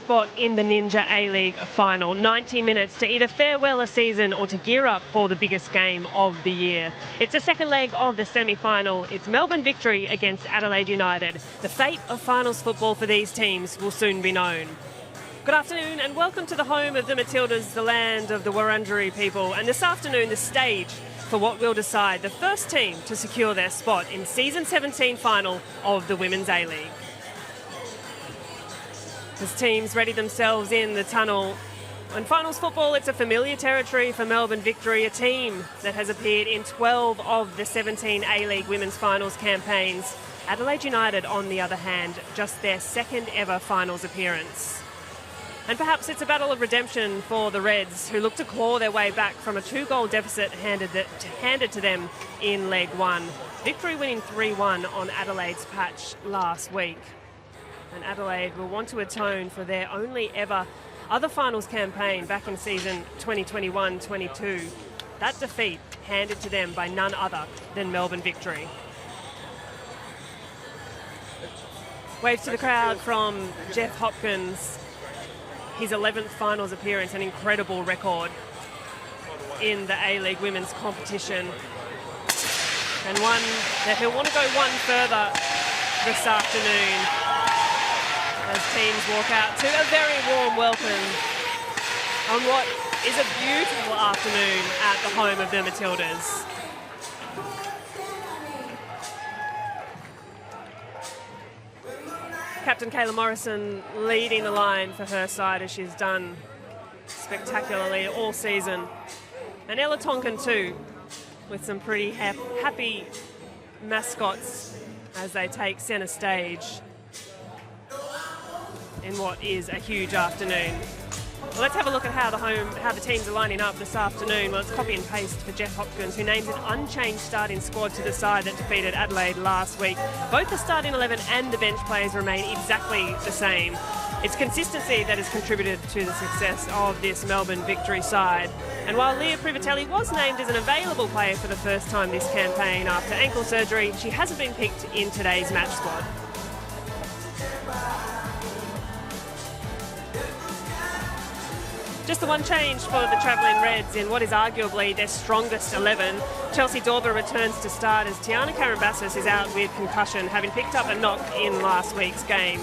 spot in the Ninja A-League final. 90 minutes to either farewell a season or to gear up for the biggest game of the year. It's the second leg of the semi-final. It's Melbourne Victory against Adelaide United. The fate of finals football for these teams will soon be known. Good afternoon and welcome to the home of the Matildas, the land of the Wurundjeri people. And this afternoon, the stage for what will decide the first team to secure their spot in Season 17 final of the Women's A-League. As teams ready themselves in the tunnel. In finals football, it's a familiar territory for Melbourne Victory, a team that has appeared in 12 of the 17 A-League women's finals campaigns. Adelaide United, on the other hand, just their second ever finals appearance. And perhaps it's a battle of redemption for the Reds, who look to claw their way back from a 2-goal deficit handed to them in leg one. Victory winning 3-1 on Adelaide's patch last week. And Adelaide will want to atone for their only ever other finals campaign back in season 2021-22. That defeat handed to them by none other than Melbourne Victory. Wave to the crowd from Jeff Hopkins. His 11th finals appearance, an incredible record in the A-League women's competition. And one that he'll want to go one further this afternoon, as teams walk out to a very warm welcome on what is a beautiful afternoon at the home of the Matildas. Captain Kayla Morrison leading the line for her side, as she's done spectacularly all season. And Ella Tonkin too, with some pretty happy mascots as they take centre stage in what is a huge afternoon. Well, let's have a look at how the teams are lining up this afternoon. Well, it's copy and paste for Jeff Hopkins, who names an unchanged starting squad to the side that defeated Adelaide last week. Both the starting 11 and the bench players remain exactly the same. It's consistency that has contributed to the success of this Melbourne Victory side. And while Leah Privatelli was named as an available player for the first time this campaign after ankle surgery, she hasn't been picked in today's match squad. Just the one change for the travelling Reds in what is arguably their strongest 11. Chelsea Dorber returns to start as Tiana Karambassis is out with concussion, having picked up a knock in last week's game.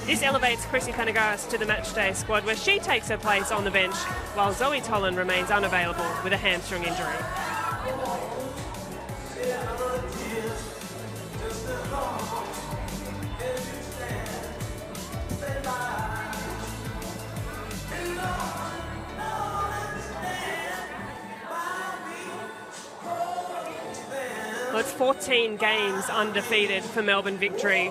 This elevates Chrissy Panagaris to the matchday squad, where she takes her place on the bench, while Zoe Tollan remains unavailable with a hamstring injury. Well, it's 14 games undefeated for Melbourne Victory.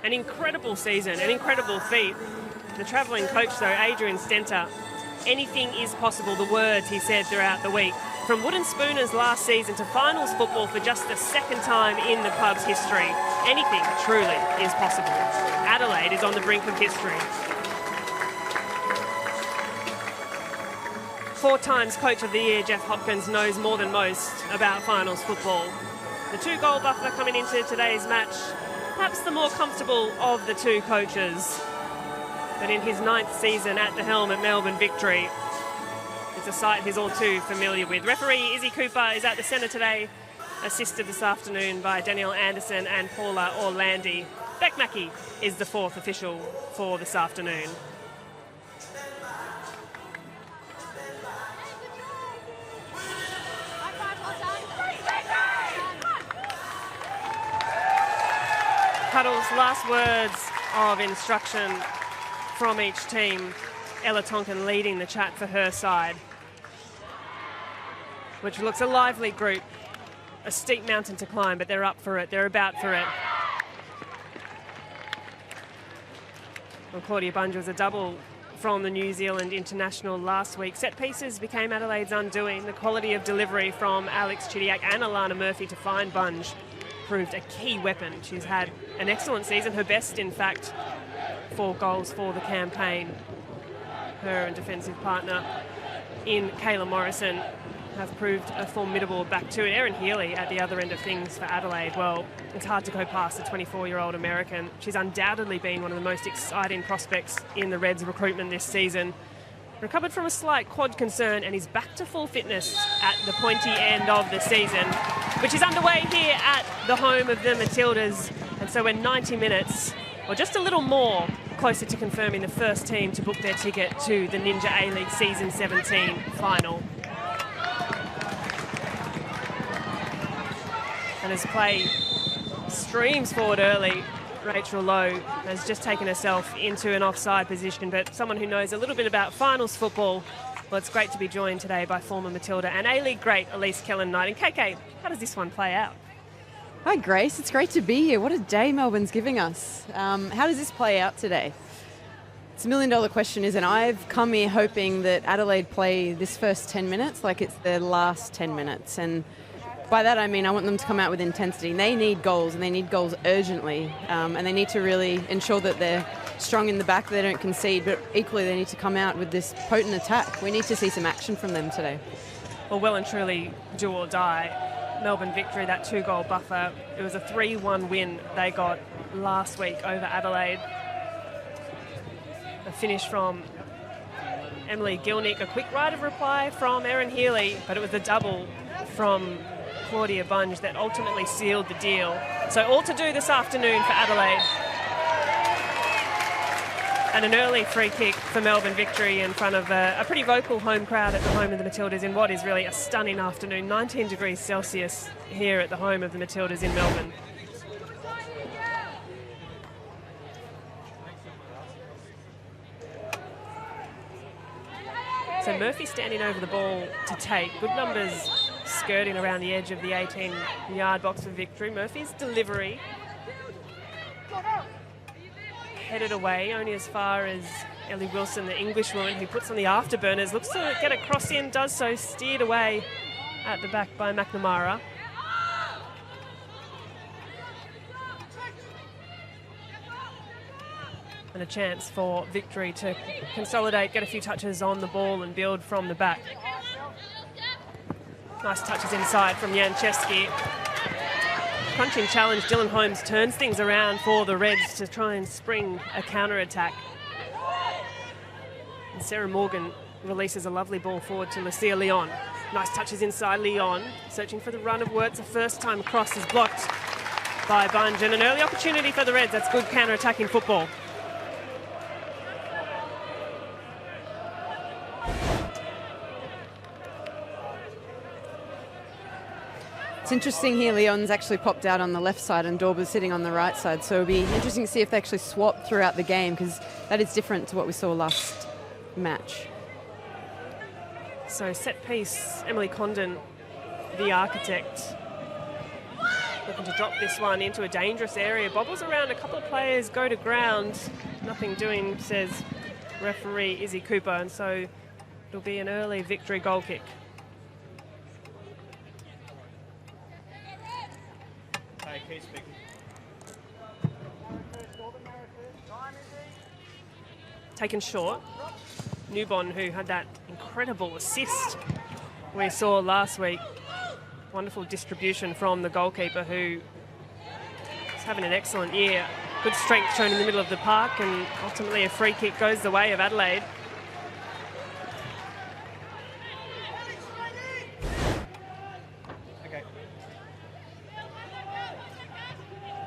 An incredible season, an incredible feat. The travelling coach, though, Adrian Stenter, anything is possible, the words he said throughout the week. From wooden spooners last season to finals football for just the second time in the club's history, anything truly is possible. Adelaide is on the brink of history. 4 times Coach of the Year, Jeff Hopkins knows more than most about finals football. The 2-goal buffer coming into today's match, perhaps the more comfortable of the two coaches. But in his 9th season at the helm at Melbourne Victory, it's a sight he's all too familiar with. Referee Izzy Cooper is at the centre today, assisted this afternoon by Danielle Anderson and Paula Orlandi. Beck Mackey is the 4th official for this afternoon. Huddle's last words of instruction from each team. Ella Tonkin leading the chat for her side, which looks a lively group. A steep mountain to climb, but they're up for it. They're about for it. Well, Claudia Bunge was a double from the New Zealand international last week. Set pieces became Adelaide's undoing. The quality of delivery from Alex Chidiac and Alana Murphy to find Bunge proved a key weapon. She's had an excellent season, her best, in fact, 4 goals for the campaign. Her and defensive partner in Kayla Morrison have proved a formidable back two. And Erin Healy at the other end of things for Adelaide, well, it's hard to go past the 24-year-old American. She's undoubtedly been one of the most exciting prospects in the Reds recruitment this season. Recovered from a slight quad concern and is back to full fitness at the pointy end of the season, which is underway here at the home of the Matildas. And so we're 90 minutes, or just a little more, closer to confirming the first team to book their ticket to the Ninja A-League Season 17 final. And as play streams forward early, Rachel Lowe has just taken herself into an offside position, but someone who knows a little bit about finals football. Well, it's great to be joined today by former Matilda and A-League great Elise Kellin-Knight. And KK, how does this one play out? Hi Grace, it's great to be here. What a day Melbourne's giving us. How does this play out today? It's a $1 million question, isn't it? I've come here hoping that Adelaide play this first 10 minutes like it's their last 10 minutes. And by that I mean I want them to come out with intensity. They need goals, and they need goals urgently. And they need to really ensure that they're strong in the back, they don't concede, but equally they need to come out with this potent attack. We need to see some action from them today. Well and truly do or die. Melbourne victory, that 2-goal buffer. It was a 3-1 win they got last week over Adelaide. A finish from Emily Gilnick, a quick right of reply from Erin Healy, but it was the double from Claudia Bunge that ultimately sealed the deal. So all to do this afternoon for Adelaide. And an early free kick for Melbourne victory in front of a pretty vocal home crowd at the home of the Matildas in what is really a stunning afternoon. 19 degrees Celsius here at the home of the Matildas in Melbourne. So Murphy standing over the ball to take. Good numbers skirting around the edge of the 18-yard box for victory. Murphy's delivery headed away only as far as Ellie Wilson, the Englishwoman, who puts on the afterburners, looks to get a cross in, does so, steered away at the back by McNamara. And a chance for victory to consolidate, get a few touches on the ball and build from the back. Nice touches inside from Janczewski. Crunching challenge, Dylan Holmes turns things around for the Reds to try and spring a counter-attack. And Sarah Morgan releases a lovely ball forward to Lucia Leon. Nice touches inside Leon, searching for the run of Wirtz. A first-time cross is blocked by Bunge, and an early opportunity for the Reds. That's good counter-attacking football. It's interesting here, Leon's actually popped out on the left side and Dorber's sitting on the right side, so it'll be interesting to see if they actually swap throughout the game, because that is different to what we saw last match. So set piece, Emily Condon, the architect, looking to drop this one into a dangerous area. Bobbles around a couple of players, go to ground. Nothing doing, says referee Izzy Cooper, and so it'll be an early victory goal kick. Taken short. Newbon, who had that incredible assist we saw last week. Wonderful distribution from the goalkeeper, who is having an excellent year. Good strength shown in the middle of the park, and ultimately a free kick goes the way of Adelaide.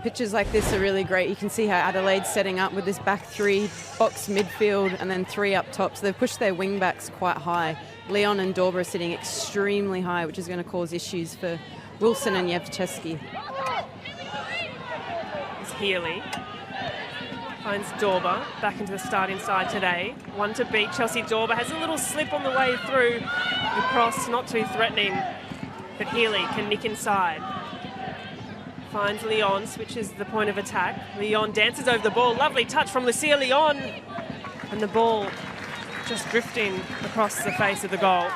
Pitches like this are really great. You can see how Adelaide's setting up with this back three, box midfield, and then three up top. So they've pushed their wing backs quite high. Leon and Dorber are sitting extremely high, which is going to cause issues for Wilson and Janczewski. It's Healy. Finds Dorber back into the starting side today. One to beat. Chelsea Dorber has a little slip on the way through. The cross, not too threatening, but Healy can nick inside. Finds Leon, switches the point of attack. Leon dances over the ball. Lovely touch from Lucia Leon. And the ball just drifting across the face of the goal.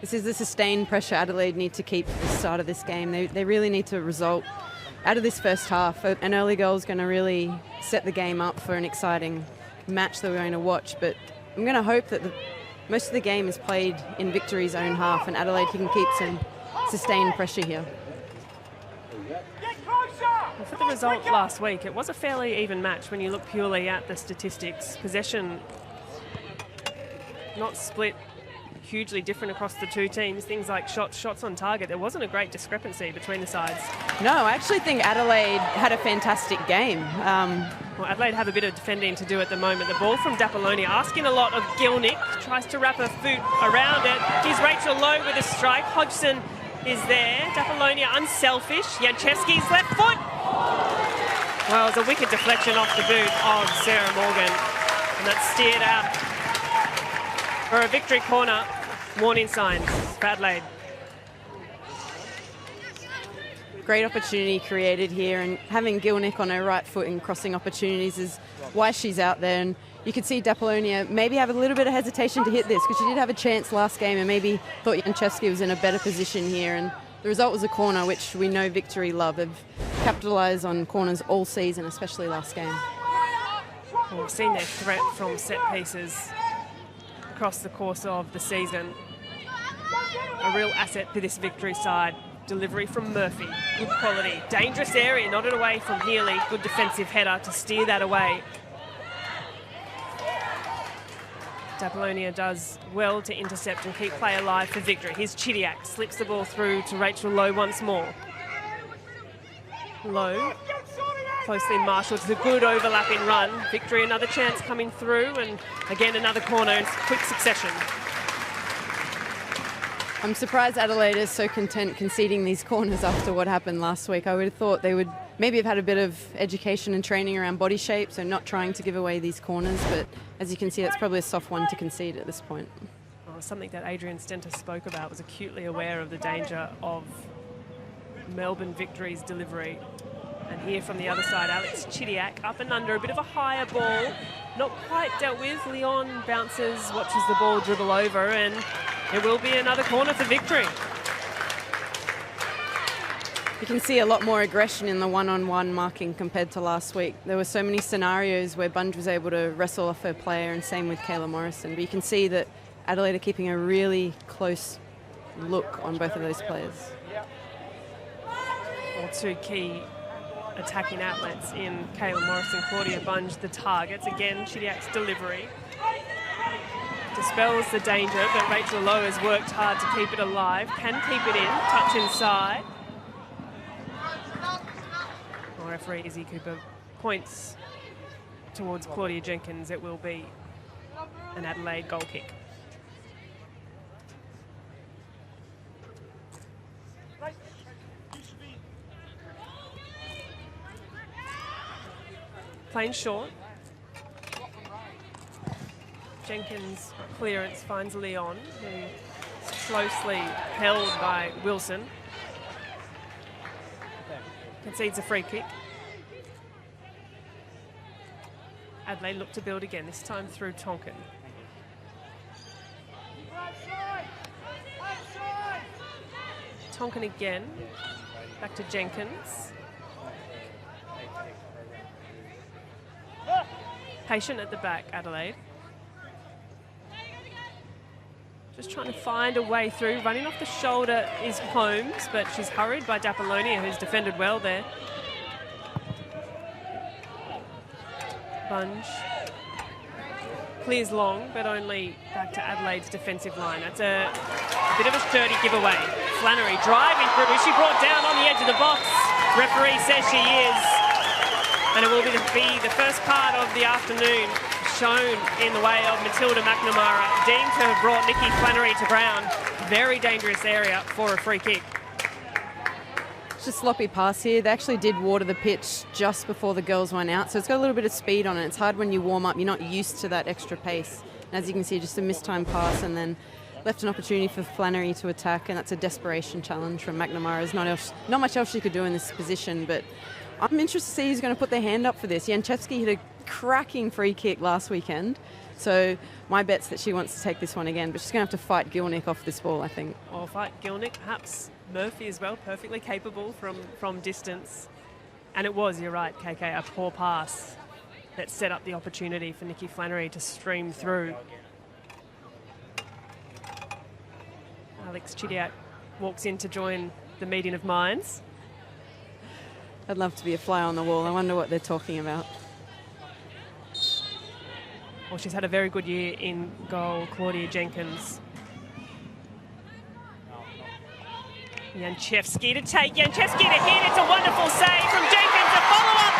This is the sustained pressure Adelaide need to keep at the start of this game. They really need to result out of this first half. An early goal is going to really set the game up for an exciting match that we're going to watch. But I'm going to hope that most of the game is played in Victory's own half, and Adelaide can keep some sustained pressure here. Well, for the result last week, it was a fairly even match when you look purely at the statistics. Possession not split hugely different across the two teams. Things like shots on target. There wasn't a great discrepancy between the sides. No, I actually think Adelaide had a fantastic game. Well, Adelaide have a bit of defending to do at the moment. The ball from Dapolonia, asking a lot of Gilnick. Tries to wrap her foot around it. Here's Rachel Lowe with a strike. Hodgson is there. Dapolonia unselfish. Janchevsky's left foot. Well, it was a wicked deflection off the boot of Sarah Morgan. And that's steered out for a victory corner. Warning signs for Adelaide. Great opportunity created here, and having Gilnick on her right foot in crossing opportunities is why she's out there. And you could see Dapolonia maybe have a little bit of hesitation to hit this, because she did have a chance last game and maybe thought Janchevsky was in a better position here. And the result was a corner, which we know Victory love. They've capitalised on corners all season, especially last game. Well, we've seen their threat from set pieces across the course of the season. A real asset to this Victory side. Delivery from Murphy, good quality. Dangerous area, not it away from Healy. Good defensive header to steer that away. Dapolonia does well to intercept and keep play alive for Victory. Here's Chidiac, slips the ball through to Rachel Lowe once more. Lowe, closely marshalled. It's a good overlapping run. Victory, another chance coming through, and again another corner in quick succession. I'm surprised Adelaide is so content conceding these corners after what happened last week. I would have thought they would maybe have had a bit of education and training around body shape, so not trying to give away these corners. But as you can see, it's probably a soft one to concede at this point. Oh, something that Adrian Stenter spoke about, was acutely aware of the danger of Melbourne Victory's delivery. And here from the other side, Alex Chidiac up and under, a bit of a higher ball. Not quite dealt with. Leon bounces, watches the ball dribble over, and it will be another corner for Victory. You can see a lot more aggression in the one-on-one marking compared to last week. There were so many scenarios where Bunge was able to wrestle off her player, and same with Kayla Morrison. But you can see that Adelaide are keeping a really close look on both of those players. Well, two key attacking outlets in Kayla Morrison, Claudia Bunge, the targets. Again, Chidiac's delivery dispels the danger, but Rachel Lowe has worked hard to keep it alive. Can keep it in, touch inside. Referee Izzy Cooper points towards Claudia Jenkins. It will be an Adelaide goal kick. Playing short. Jenkins' clearance finds Leon, who is closely held by Wilson. Concedes a free kick. Adelaide look to build again, this time through Tonkin. Tonkin again, back to Jenkins. Patient at the back, Adelaide. Just trying to find a way through. Running off the shoulder is Holmes, but she's hurried by Dapolonia, who's defended well there. Bunge clears long, but only back to Adelaide's defensive line. That's a bit of a sturdy giveaway. Flannery driving through. Is she brought down on the edge of the box? Referee says she is. And it will be the first card of the afternoon shown in the way of Matilda McNamara, deemed to have brought Nikki Flannery to ground. Very dangerous area for a free kick. It's just sloppy pass here. They actually did water the pitch just before the girls went out, so it's got a little bit of speed on it. It's hard when you warm up. You're not used to that extra pace. And as you can see, just a mistimed pass and then left an opportunity for Flannery to attack, and that's a desperation challenge from McNamara. There's not much else she could do in this position, but I'm interested to see who's going to put their hand up for this. Janchevsky hit a cracking free kick last weekend, so my bet's that she wants to take this one again, but she's going to have to fight Gilnick off this ball, I think. Or fight Gilnick, perhaps Murphy as well, perfectly capable from distance. And it was, you're right, KK, a poor pass that set up the opportunity for Nikki Flannery to stream through. Alex Chidiac walks in to join the meeting of minds. I'd love to be a fly on the wall. I wonder what they're talking about. Well, she's had a very good year in goal, Claudia Jenkins. Janchevsky to take, Janchevsky to hit. It's a wonderful save from Jenkins. A follow-up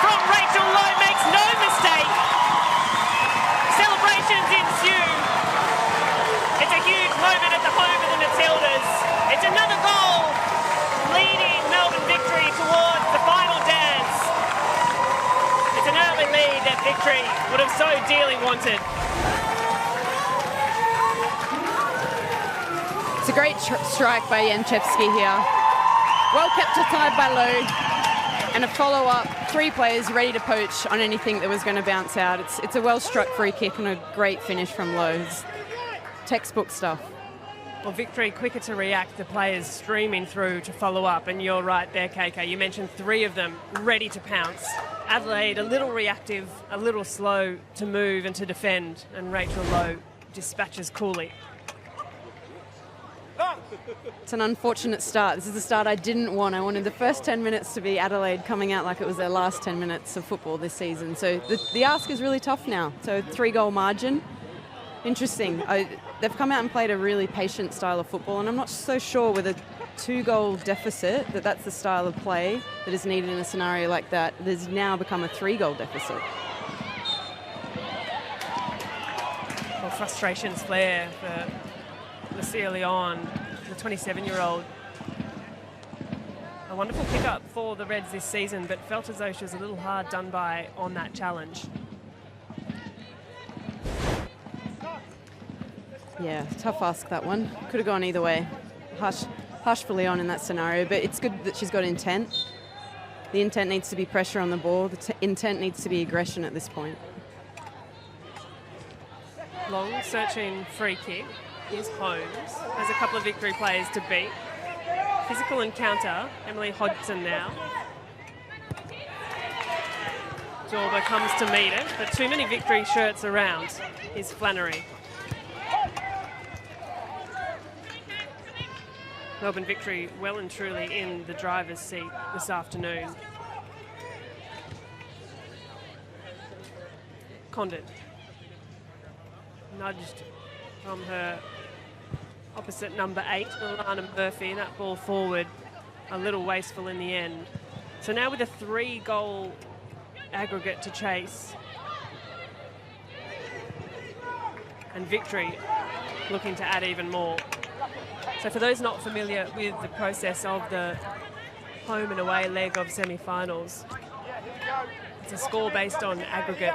from Rachel Lowe makes no mistake. Celebrations ensue. It's a huge moment at the home of the Matildas. It's another goal leading Melbourne Victory towards the final dance. It's an early lead that Victory would have so dearly wanted. It's a great strike by Janchevsky here. Well kept aside by Lowe. And a follow-up, 3 players ready to poach on anything that was going to bounce out. It's a well-struck free kick and a great finish from Lowe. Textbook stuff. Well, Victory quicker to react, the players streaming through to follow up, and you're right there, KK. You mentioned 3 of them ready to pounce. Adelaide a little reactive, a little slow to move and to defend, and Rachel Lowe dispatches coolly. It's an unfortunate start. This is the start I didn't want. I wanted the first 10 minutes to be Adelaide coming out like it was their last 10 minutes of football this season. So the ask is really tough now. So 3-goal margin. Interesting. They've come out and played a really patient style of football, and I'm not so sure with a 2-goal deficit that's the style of play that is needed in a scenario like that. There's now become a 3-goal deficit. Well, frustrations flare for Lucia Leon, the 27-year-old. A wonderful pickup for the Reds this season, but felt as though she was a little hard done by on that challenge. Yeah, tough ask, that one. Could have gone either way. Harsh for Leon in that scenario, but it's good that she's got intent. The intent needs to be pressure on the ball. The intent needs to be aggression at this point. Long searching free kick. Here's Holmes. Has a couple of Victory players to beat. Physical encounter. Emily Hodgson now. Jorba comes to meet it, but too many Victory shirts around. Here's Flannery. Melbourne Victory well and truly in the driver's seat this afternoon. Condon. Nudged from her opposite number 8, Alana Murphy. That ball forward, a little wasteful in the end. So now with a 3-goal aggregate to chase. And Victory looking to add even more. So for those not familiar with the process of the home and away leg of semi-finals, it's a score based on aggregate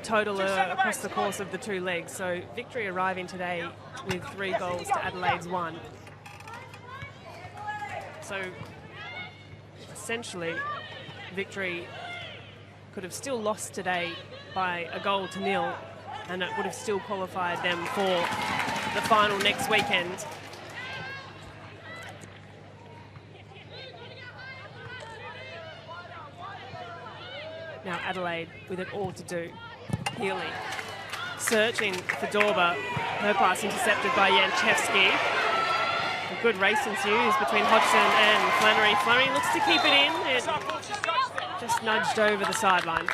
total across the course of the 2 legs. So Victory arriving today with 3 goals to Adelaide's 1. So essentially, Victory could have still lost today by a 1-0, and it would have still qualified them for the final next weekend. Now Adelaide with it all to do. Healy searching for Dorba. Her pass intercepted by Janchevsky. A good race ensues between Hodgson and Flannery. Flannery looks to keep it in and just nudged over the sideline.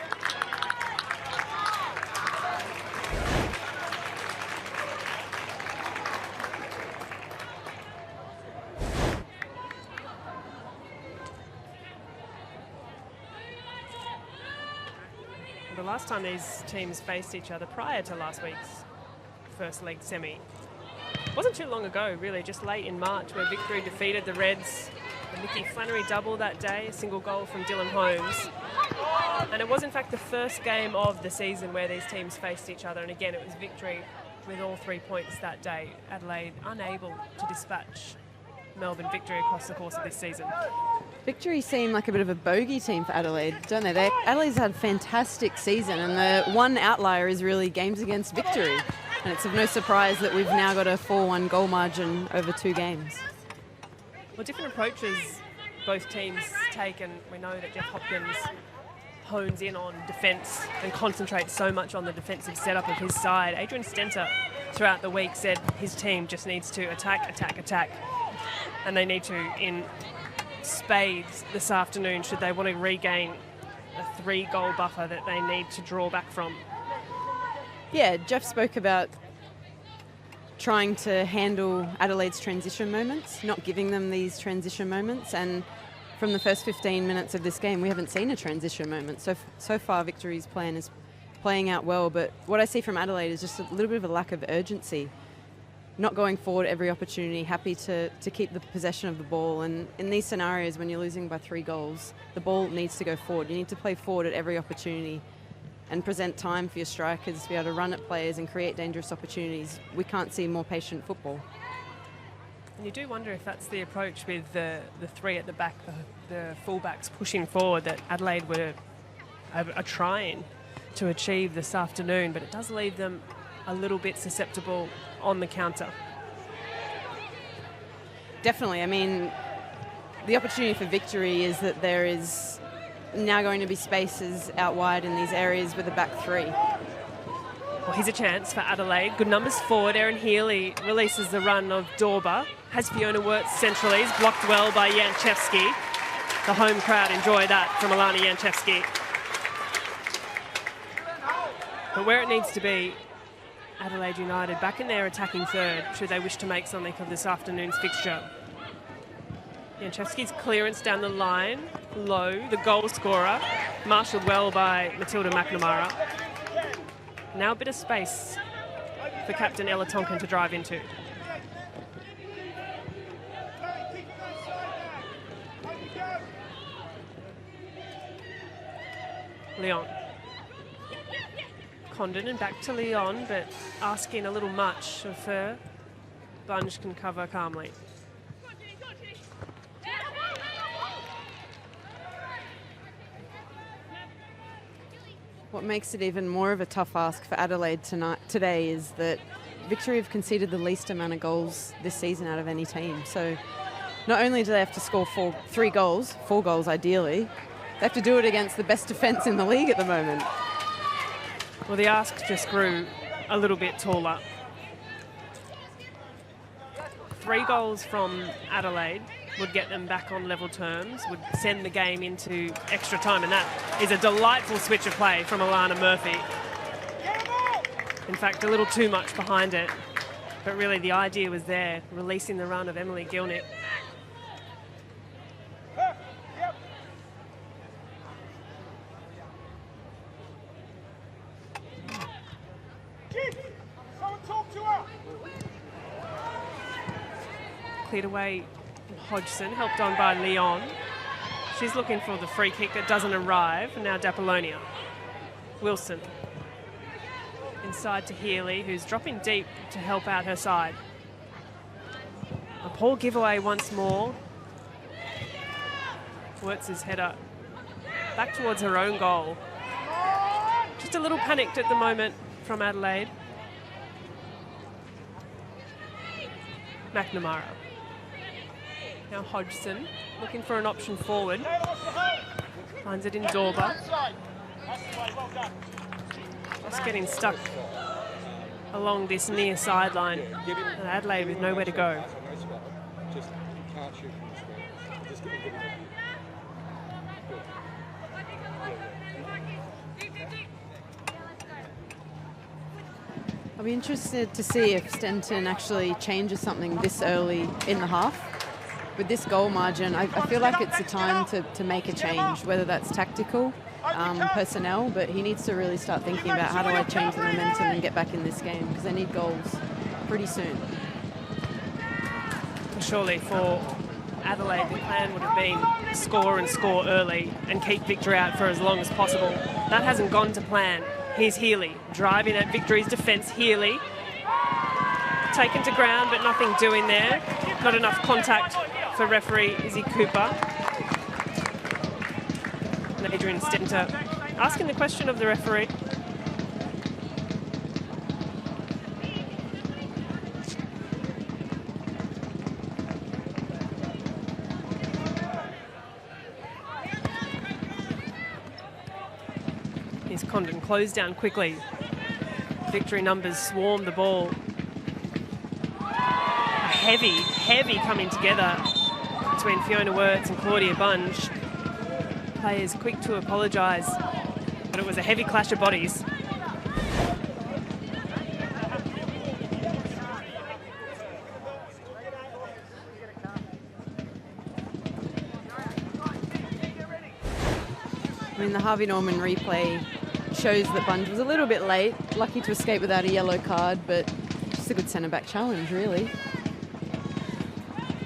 The last time these teams faced each other prior to last week's first leg semi wasn't too long ago, really, just late in March, where Victory defeated the Reds. The Nikki Flannery double that day, a single goal from Dylan Holmes. And it was in fact the first game of the season where these teams faced each other, and again it was Victory with all 3 points that day. Adelaide unable to dispatch Melbourne Victory across the course of this season. Victory seem like a bit of a bogey team for Adelaide, don't they? Adelaide's had a fantastic season, and the one outlier is really games against Victory. And it's of no surprise that we've now got a 4-1 goal margin over 2 games. Well, different approaches both teams take, and we know that Jeff Hopkins hones in on defence and concentrates so much on the defensive setup of his side. Adrian Stenter throughout the week said his team just needs to attack, attack, attack, and they need to in spades this afternoon should they want to regain a 3-goal buffer that they need to draw back from. Yeah, Jeff spoke about trying to handle Adelaide's transition moments, not giving them these transition moments, and from the first 15 minutes of this game we haven't seen a transition moment. So far Victory's plan is playing out well, but what I see from Adelaide is just a little bit of a lack of urgency, not going forward every opportunity, happy to keep the possession of the ball. And in these scenarios when you're losing by 3 goals, the ball needs to go forward. You need to play forward at every opportunity and present time for your strikers to be able to run at players and create dangerous opportunities. We can't see more patient football. And you do wonder if that's the approach with the 3 at the back, the fullbacks pushing forward, that Adelaide are trying to achieve this afternoon, but it does leave them a little bit susceptible on the counter. Definitely. I mean, the opportunity for Victory is that there is now going to be spaces out wide in these areas with a back 3. Well, here's a chance for Adelaide. Good numbers forward. Erin Healy releases the run of Dorber. Has Fiona Wirtz centrally. Is blocked well by Janchevski. The home crowd enjoy that from Alana Janchevski. But where it needs to be, Adelaide United back in their attacking third, should they wish to make something of this afternoon's fixture. Janchevski's clearance down the line, low, the goal scorer, marshalled well by Matilda McNamara. Now a bit of space for captain Ella Tonkin to drive into. Leon. Condon and back to Leon, but asking a little much of her. Bunge can cover calmly. What makes it even more of a tough ask for Adelaide today is that Victory have conceded the least amount of goals this season out of any team. So not only do they have to score 4 goals ideally, they have to do it against the best defence in the league at the moment. Well, the ask just grew a little bit taller. 3 goals from Adelaide would get them back on level terms, would send the game into extra time, and that is a delightful switch of play from Alana Murphy. In fact, a little too much behind it, but really the idea was there, releasing the run of Emily Gilnick. Cleared away Hodgson, helped on by Leon. She's looking for the free kick that doesn't arrive. And now D'Apollonia. Wilson. Inside to Healy, who's dropping deep to help out her side. A poor giveaway once more. Wirtz's header back towards her own goal. Just a little panicked at the moment from Adelaide. McNamara. Now Hodgson, looking for an option forward. Finds it in Dorber. Just getting stuck along this near sideline. And Adelaide with nowhere to go. I'll be interested to see if Stenton actually changes something this early in the half. With this goal margin, I feel like it's a time to make a change, whether that's tactical, personnel, but he needs to really start thinking about how do I change the momentum and get back in this game, because they need goals pretty soon. Surely for Adelaide, the plan would have been score and score early and keep Victory out for as long as possible. That hasn't gone to plan. Here's Healy, driving at Victory's defence. Healy, taken to ground, but nothing doing there. Not enough contact for referee Izzy Cooper. And Adrian Stenter asking the question of the referee. is Condon closed down quickly. Victory numbers swarm the ball. A heavy coming together between Fiona Wirtz and Claudia Bunge. Players quick to apologise, but it was a heavy clash of bodies. I mean, the Harvey Norman replay shows that Bunge was a little bit late, lucky to escape without a yellow card, but just a good centre-back challenge, really.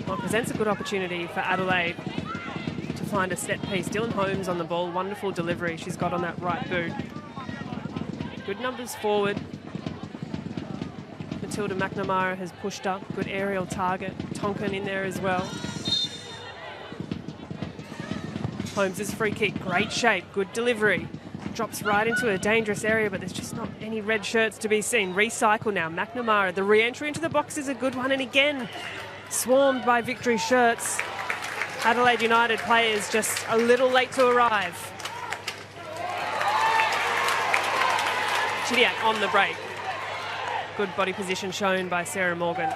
Well, it presents a good opportunity for Adelaide to find a set piece. Dylan Holmes on the ball, wonderful delivery she's got on that right boot. Good numbers forward. Matilda McNamara has pushed up, good aerial target. Tonkin in there as well. Holmes' free kick, great shape, good delivery. Drops right into a dangerous area, but there's just not any red shirts to be seen. Recycle now, McNamara. The re-entry into the box is a good one, and again, swarmed by Victory shirts. Adelaide United players just a little late to arrive. Chidiac on the break. Good body position shown by Sarah Morgan.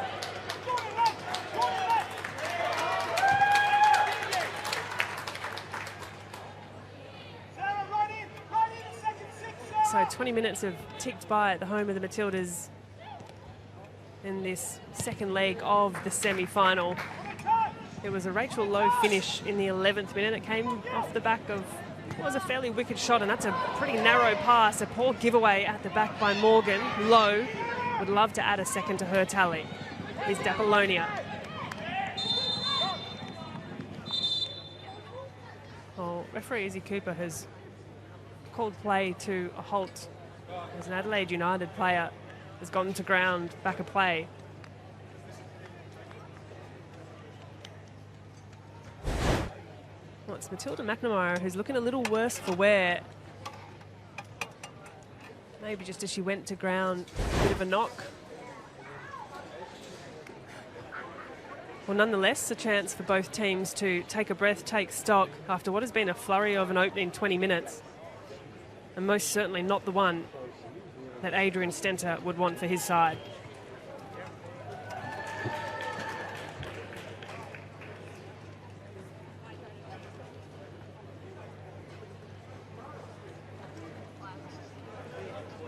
So 20 minutes have ticked by at the home of the Matildas in this second leg of the semi-final. It was a Rachel Lowe finish in the 11th minute. It came off the back of what was a fairly wicked shot, and that's a pretty narrow pass. A poor giveaway at the back by Morgan. Lowe would love to add a second to her tally. Here's D'Apollonia. Well, referee Izzy Cooper has called play to a halt as an Adelaide United player has gone to ground, back of play. Well, it's Matilda McNamara who's looking a little worse for wear. Maybe just as she went to ground, a bit of a knock. Well, nonetheless, a chance for both teams to take a breath, take stock after what has been a flurry of an opening 20 minutes. And most certainly not the one that Adrian Stenter would want for his side.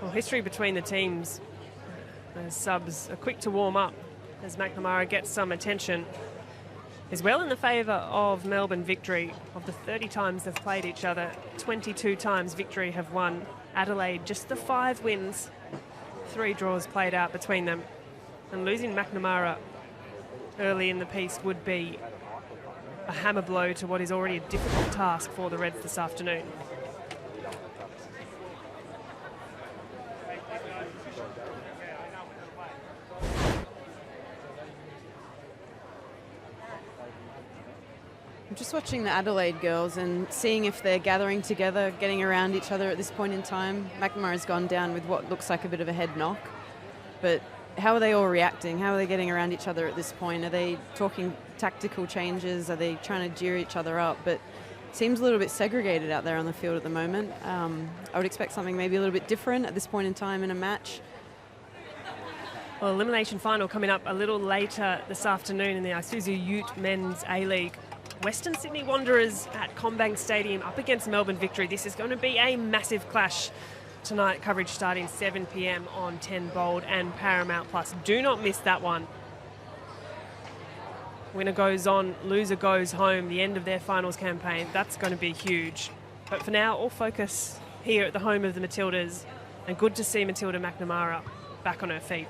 Well, history between the teams. The subs are quick to warm up as McNamara gets some attention. Is well in the favour of Melbourne Victory. Of the 30 times they've played each other, 22 times Victory have won. Adelaide, just the 5 wins, 3 draws played out between them. And losing McNamara early in the piece would be a hammer blow to what is already a difficult task for the Reds this afternoon. Just watching the Adelaide girls and seeing if they're gathering together, getting around each other at this point in time. McNamara's gone down with what looks like a bit of a head knock. But how are they all reacting? How are they getting around each other at this point? Are they talking tactical changes? Are they trying to cheer each other up? But it seems a little bit segregated out there on the field at the moment. I would expect something maybe a little bit different at this point in time in a match. Well, elimination final coming up a little later this afternoon in the Isuzu Ute Men's A-League. Western Sydney Wanderers at CommBank Stadium up against Melbourne Victory. This is going to be a massive clash tonight. Coverage starting 7 p.m. on 10 Bold and Paramount Plus. Do not miss that one. Winner goes on, loser goes home. The end of their finals campaign. That's going to be huge. But for now, all focus here at the home of the Matildas. And good to see Matilda McNamara back on her feet.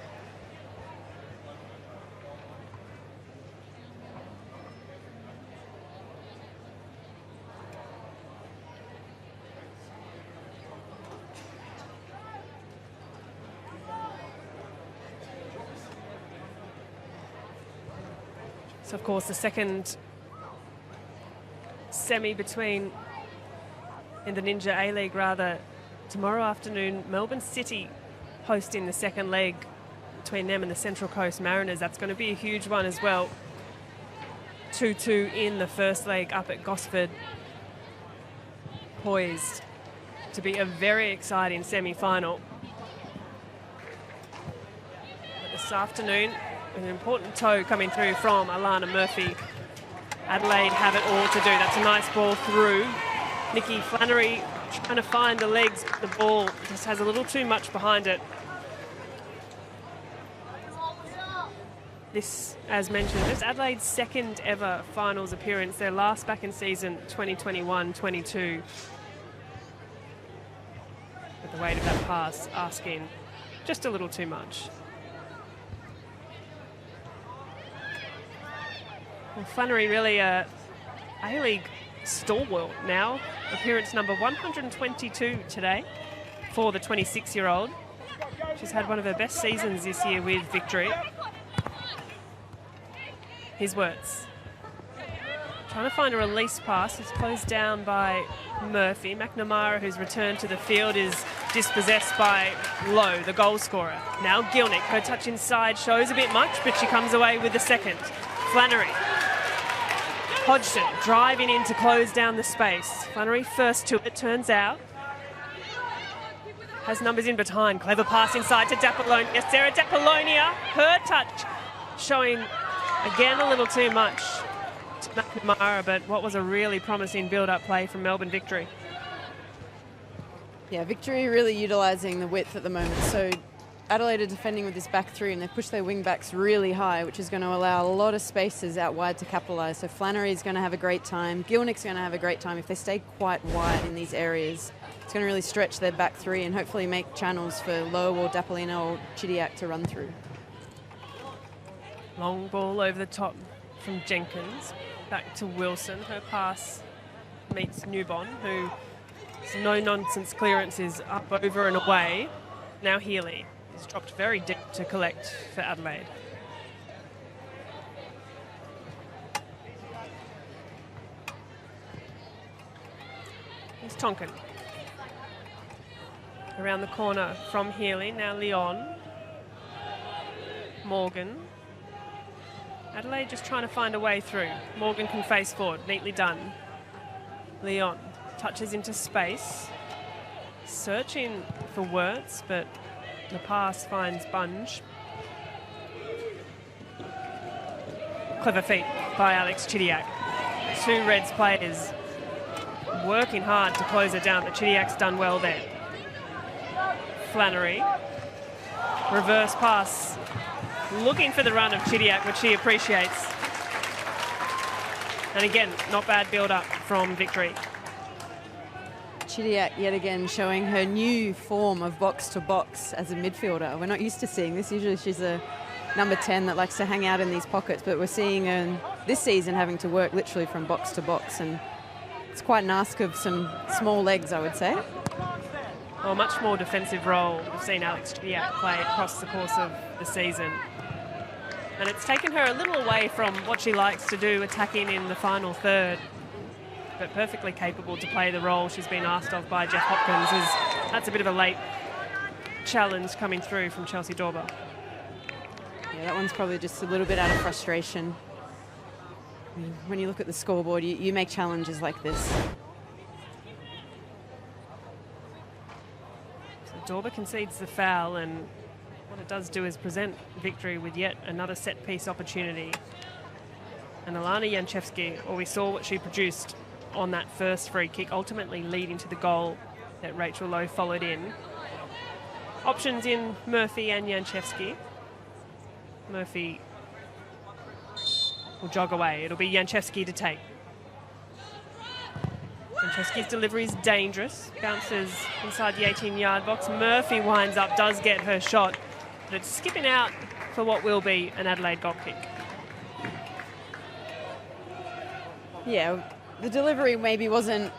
So, of course, the second semi between, in the Ninja A-League rather, tomorrow afternoon, Melbourne City hosting the second leg between them and the Central Coast Mariners. That's going to be a huge one as well. 2-2 in the first leg up at Gosford. Poised to be a very exciting semi-final. But this afternoon, an important toe coming through from Alana Murphy. Adelaide have it all to do. That's a nice ball through. Nikki Flannery trying to find the legs. The ball just has a little too much behind it. This, as mentioned, is Adelaide's second ever finals appearance. Their last back in season 2021-22. But the weight of that pass asking just a little too much. Well, Flannery really a A-League stalwart now. Appearance number 122 today for the 26-year-old. She's had one of her best seasons this year with victory. His words. Trying to find a release pass. It's closed down by Murphy. McNamara, who's returned to the field, is dispossessed by Lowe, the goal scorer. Now Gilnick, her touch inside shows a bit much, but she comes away with the second. Flannery. Hodgson driving in to close down the space. Flannery first to it, turns out. Has numbers in behind. Clever pass inside to Dapolonia. Sarah Dapolonia, her touch showing again a little too much to McNamara, but what was a really promising build-up play from Melbourne Victory. Yeah, Victory really utilising the width at the moment. So Adelaide are defending with this back three and they push their wing backs really high, which is going to allow a lot of spaces out wide to capitalise. So Flannery is going to have a great time. Gilnick's going to have a great time. If they stay quite wide in these areas, it's going to really stretch their back three and hopefully make channels for Lowe or Dapolina or Chidiac to run through. Long ball over the top from Jenkins. Back to Wilson. Her pass meets Newbon, who no-nonsense clearance is up, over and away. Now Healy is dropped very deep to collect for Adelaide. Here's Tonkin. Around the corner from Healy. Now Leon. Morgan. Adelaide just trying to find a way through. Morgan can face forward. Neatly done. Leon touches into space. Searching for Wirtz, but the pass finds Bunge. Clever feet by Alex Chidiac. Two Reds players working hard to close it down, but Chidiac's done well there. Flannery. Reverse pass. Looking for the run of Chidiac, which she appreciates. And again, not bad build-up from Victory. Chidiac yet again showing her new form of box-to-box as a midfielder. We're not used to seeing this. Usually she's a number 10 that likes to hang out in these pockets, but we're seeing her this season having to work literally from box to box, and it's quite an ask of some small legs, I would say. Well, much more defensive role we've seen Alex Chidiac play across the course of the season. And it's taken her a little away from what she likes to do, attacking in the final third, but perfectly capable to play the role she's been asked of by Jeff Hopkins. That's a bit of a late challenge coming through from Chelsea Dorber. Yeah, that one's probably just a little bit out of frustration. I mean, when you look at the scoreboard, you make challenges like this. So Dorber concedes the foul, and what it does do is present Victory with yet another set-piece opportunity. And Alana Janchevsky, well, we saw what she produced on that first free kick, ultimately leading to the goal that Rachel Lowe followed in. Options in Murphy and Janchevsky. Murphy will jog away. It'll be Janchevsky to take. Janchevsky's delivery is dangerous. Bounces inside the 18-yard box. Murphy winds up, does get her shot, but it's skipping out for what will be an Adelaide goal kick. Yeah, the delivery maybe wasn't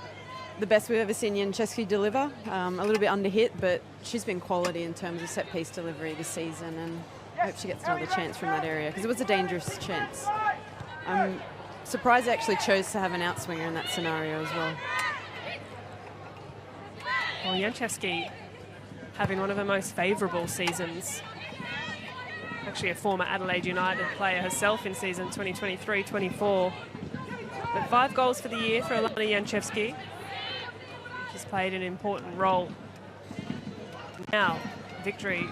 the best we've ever seen Janchevsky deliver. A little bit under hit, but she's been quality in terms of set-piece delivery this season, and I hope she gets another chance from that area, because it was a dangerous chance. I'm surprised they actually chose to have an outswinger in that scenario as well. Well, Janchevsky having one of her most favourable seasons. Actually a former Adelaide United player herself in season 2023-24. But 5 goals for the year for Alana Janchevsky. She's played an important role. Now, Victory,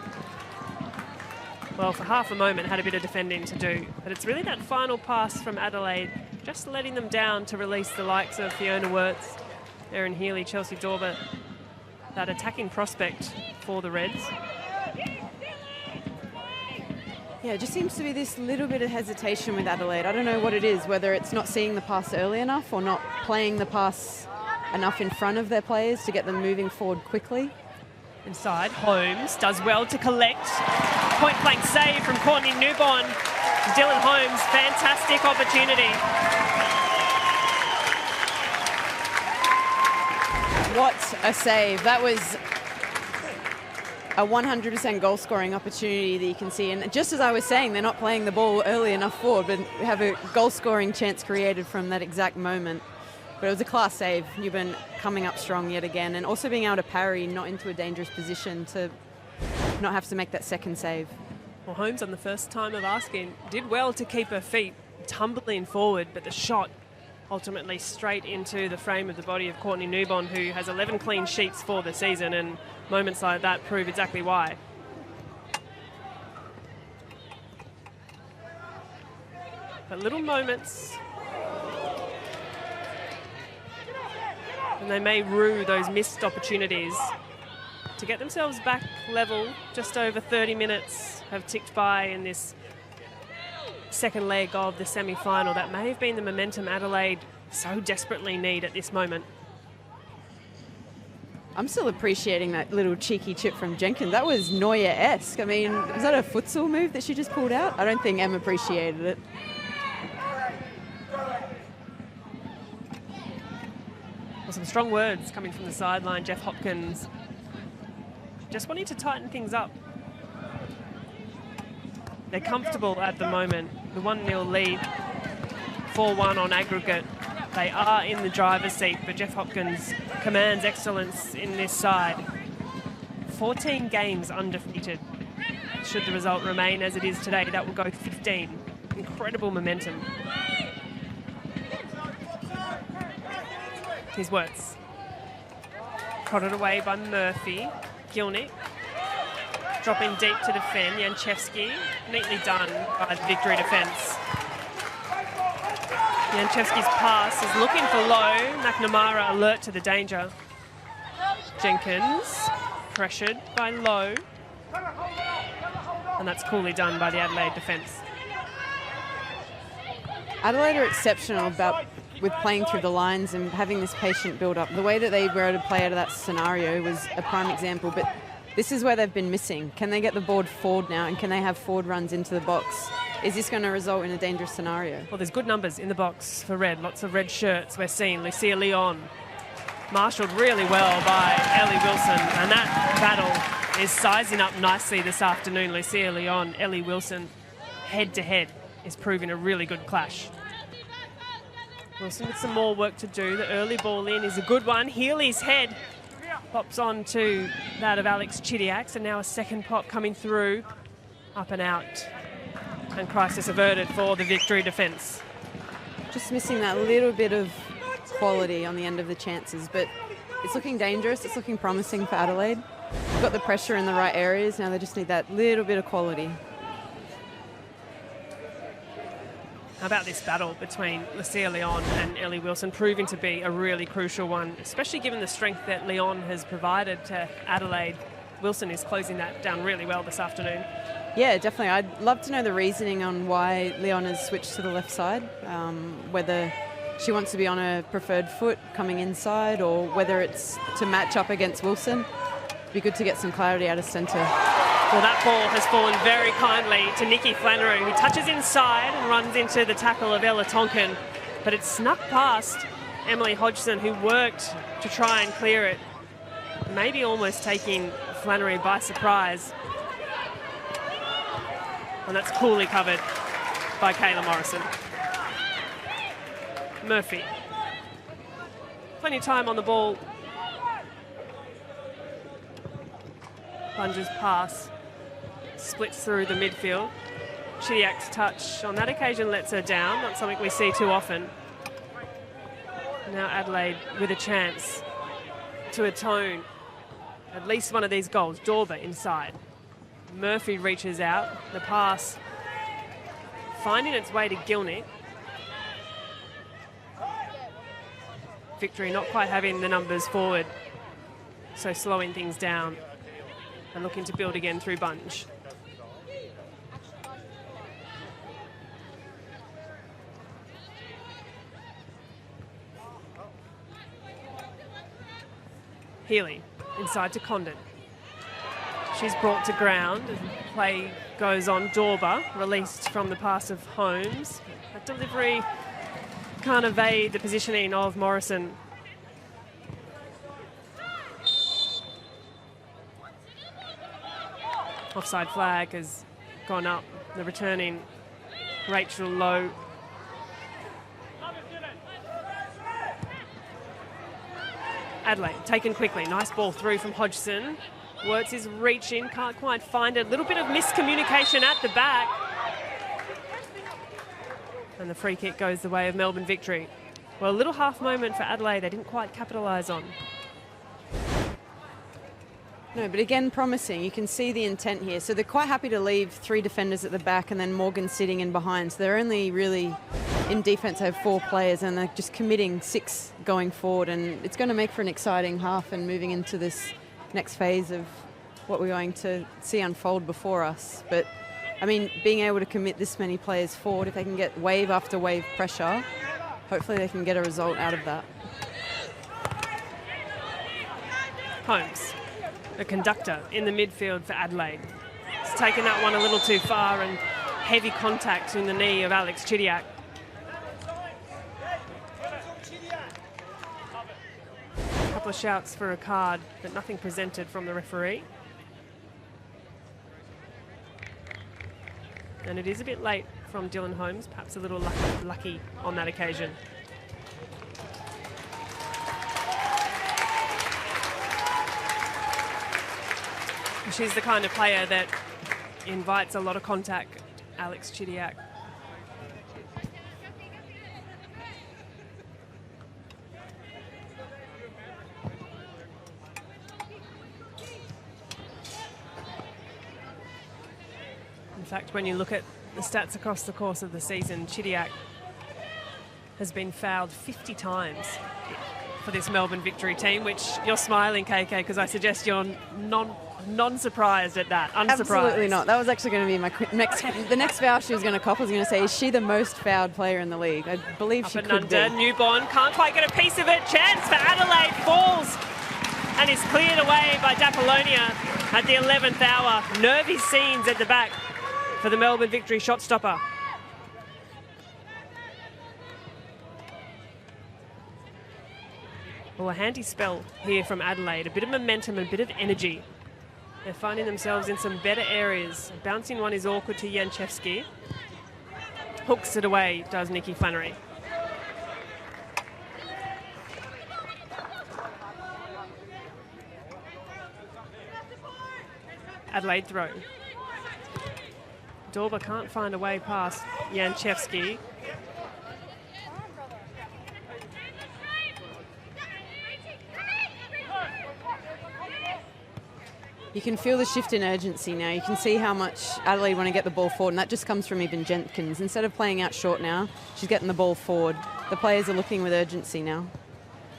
well, for half a moment had a bit of defending to do, but it's really that final pass from Adelaide just letting them down to release the likes of Fiona Wirtz, Erin Healy, Chelsea Dorber, that attacking prospect for the Reds. Yeah, it just seems to be this little bit of hesitation with Adelaide. I don't know what it is, whether it's not seeing the pass early enough or not playing the pass enough in front of their players to get them moving forward quickly. Inside, Holmes does well to collect. Point blank save from Courtney Newborn. Dylan Holmes, fantastic opportunity. What a save. That was a 100% goal scoring opportunity that you can see. And just as I was saying, they're not playing the ball early enough forward, but we have a goal scoring chance created from that exact moment. But it was a class save. Newburn coming up strong yet again, and also being able to parry, not into a dangerous position to not have to make that second save. Well, Holmes, on the first time of asking, did well to keep her feet tumbling forward, but the shot ultimately straight into the frame of the body of Courtney Newborn, who has 11 clean sheets for the season, and moments like that prove exactly why. But little moments, and they may rue those missed opportunities to get themselves back level. Just over 30 minutes have ticked by in this second leg of the semi-final. That may have been the momentum Adelaide so desperately need at this moment. I'm still appreciating that little cheeky chip from Jenkins. That was Neuer-esque. I mean, was that a futsal move that she just pulled out? I don't think Em appreciated it. Well, some strong words coming from the sideline. Jeff Hopkins just wanting to tighten things up. They're comfortable at the moment. The 1-0 lead, 4-1 on aggregate. They are in the driver's seat, but Jeff Hopkins commands excellence in this side. 14 games undefeated. Should the result remain as it is today, that will go 15. Incredible momentum. Here's Wirtz. Prodded away by Murphy. Gilnick. Dropping deep to defend. Janchevsky. Neatly done by the Victory defence. Janchevsky's pass is looking for Lowe. McNamara alert to the danger. Jenkins pressured by Lowe. And that's coolly done by the Adelaide defence. Adelaide are exceptional with playing through the lines and having this patient build-up. The way that they were able to play out of that scenario was a prime example, but this is where they've been missing. Can they get the board forward now, and can they have forward runs into the box? Is this going to result in a dangerous scenario? Well, there's good numbers in the box for Red. Lots of red shirts we're seeing. Lucia Leon marshalled really well by Ellie Wilson, and that battle is sizing up nicely this afternoon. Lucia Leon, Ellie Wilson, head-to-head is proving a really good clash. Wilson with some more work to do. The early ball in is a good one. Healy's head pops on to that of Alex Chidiac, and now a second pop coming through, up and out. And crisis averted for the Victory defence. Just missing that little bit of quality on the end of the chances, but it's looking dangerous. It's looking promising for Adelaide. They've got the pressure in the right areas. Now they just need that little bit of quality. How about this battle between Lucia Leon and Ellie Wilson, proving to be a really crucial one, especially given the strength that Leon has provided to Adelaide. Wilson is closing that down really well this afternoon. Yeah, definitely. I'd love to know the reasoning on why Leon has switched to the left side, whether she wants to be on a preferred foot coming inside or whether it's to match up against Wilson. It'd be good to get some clarity out of centre. Well, that ball has fallen very kindly to Nikki Flannery, who touches inside and runs into the tackle of Ella Tonkin, but it's snuck past Emily Hodgson, who worked to try and clear it, maybe almost taking Flannery by surprise. And that's coolly covered by Kayla Morrison. Murphy. Plenty of time on the ball. Lunges pass. Splits through the midfield. Chidiac's touch on that occasion lets her down. Not something we see too often. Now Adelaide with a chance to atone at least one of these goals. Dorber inside. Murphy reaches out. The pass finding its way to Gilnick. Victory not quite having the numbers forward, so slowing things down and looking to build again through Bunge. Healy inside to Condon. She's brought to ground. Play goes on. Dorber released from the pass of Holmes. That delivery can't evade the positioning of Morrison. Offside flag has gone up. The returning Rachel Lowe. Adelaide taken quickly. Nice ball through from Hodgson. Wirtz is reaching, can't quite find it. A little bit of miscommunication at the back. And the free kick goes the way of Melbourne Victory. Well, a little half moment for Adelaide they didn't quite capitalise on. No, but again, promising. You can see the intent here. So they're quite happy to leave 3 defenders at the back and then Morgan sitting in behind. So they're only really, in defence, have 4 players and they're just committing 6 going forward. And it's going to make for an exciting half and moving into this next phase of what we're going to see unfold before us. But, I mean, being able to commit this many players forward, if they can get wave after wave pressure, hopefully they can get a result out of that. Holmes, the conductor in the midfield for Adelaide. He's taken that one a little too far and heavy contact in the knee of Alex Chidiac. A couple of shouts for a card, but nothing presented from the referee. And it is a bit late from Dylan Holmes, perhaps a little lucky on that occasion. She's the kind of player that invites a lot of contact, Alex Chidiac. In fact, when you look at the stats across the course of the season, Chidiac has been fouled 50 times for this Melbourne Victory team, which you're smiling, KK, because I suggest you're non-surprised at that. Unsurprised. Absolutely not. That was actually going to be my the next foul she was going to cop. I was going to say, is she the most fouled player in the league? I believe she could be. Newborn can't quite get a piece of it. Chance for Adelaide, falls and is cleared away by Dapolonia at the 11th hour. Nervy scenes at the back for the Melbourne Victory shot stopper. Well, a handy spell here from Adelaide. A bit of momentum and a bit of energy. They're finding themselves in some better areas. A bouncing one is awkward to Janchevsky. Hooks it away, does Nikki Flannery. Adelaide throw. Dorber can't find a way past Janchevsky. You can feel the shift in urgency now. You can see how much Adelaide want to get the ball forward, and that just comes from even Jenkins. Instead of playing out short now, she's getting the ball forward. The players are looking with urgency now.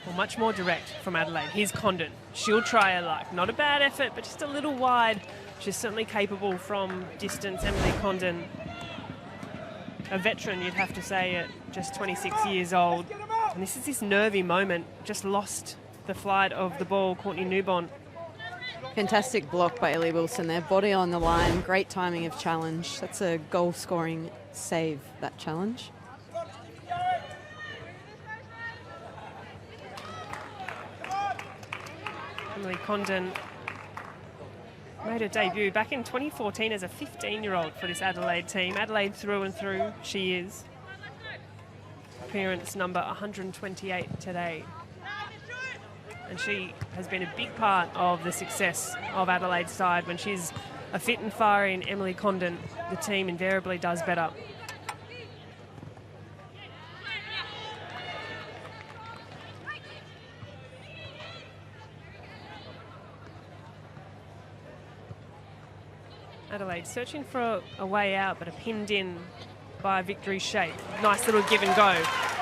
Well, much more direct from Adelaide. Here's Condon. She'll try her luck. Not a bad effort, but just a little wide. She's certainly capable from distance. Emily Condon, a veteran, you'd have to say, at just 26 years old. And this is this nervy moment. Just lost the flight of the ball, Courtney Newborn. Fantastic block by Ellie Wilson there. Body on the line. Great timing of challenge. That's a goal-scoring save, that challenge. Emily Condon made her debut back in 2014 as a 15-year-old for this Adelaide team. Adelaide through and through, she is. Appearance number 128 today. And she has been a big part of the success of Adelaide's side. When she's a fit and firing Emily Condon, the team invariably does better. Adelaide searching for a way out, but are pinned in by Victory's shape. Nice little give and go.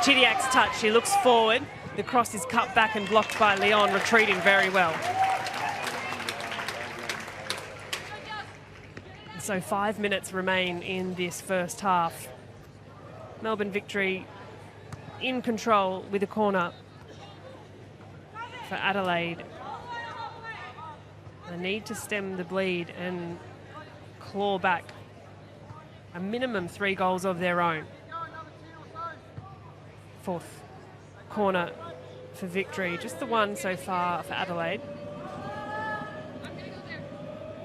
Chidiak's touch, she looks forward. The cross is cut back and blocked by Leon, retreating very well. So 5 minutes remain in this first half. Melbourne Victory in control with a corner for Adelaide. They need to stem the bleed and claw back a minimum 3 goals of their own. Fourth corner for Victory, just the one so far for Adelaide.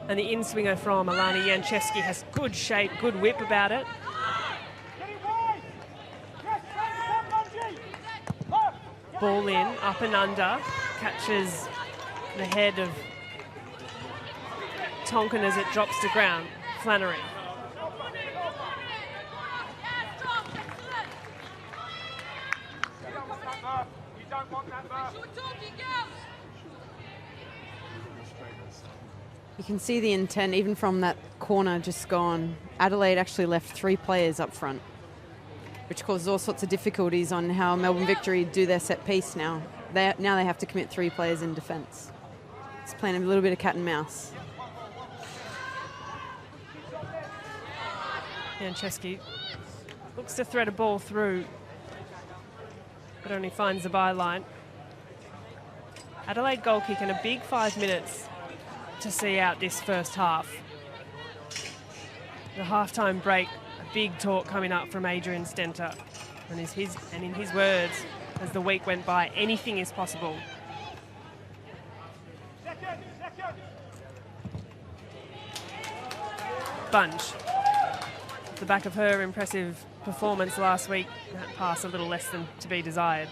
And the in-swinger from Alana Janczewski has good shape, good whip about it. Ball in, up and under, catches the head of Tonkin as it drops to ground. Flannery. You can see the intent even from that corner just gone. Adelaide actually left 3 players up front, which causes all sorts of difficulties on how Melbourne Victory do their set piece now. Now they have to commit 3 players in defence. It's playing a little bit of cat and mouse. Janczewski looks to thread a ball through, but only finds the byline. Adelaide goal kick and a big 5 minutes to see out this first half. The halftime break, a big talk coming up from Adrian Stenter. And in his words, as the week went by, anything is possible. Bunge. Off the back of her impressive performance last week, that pass a little less than to be desired.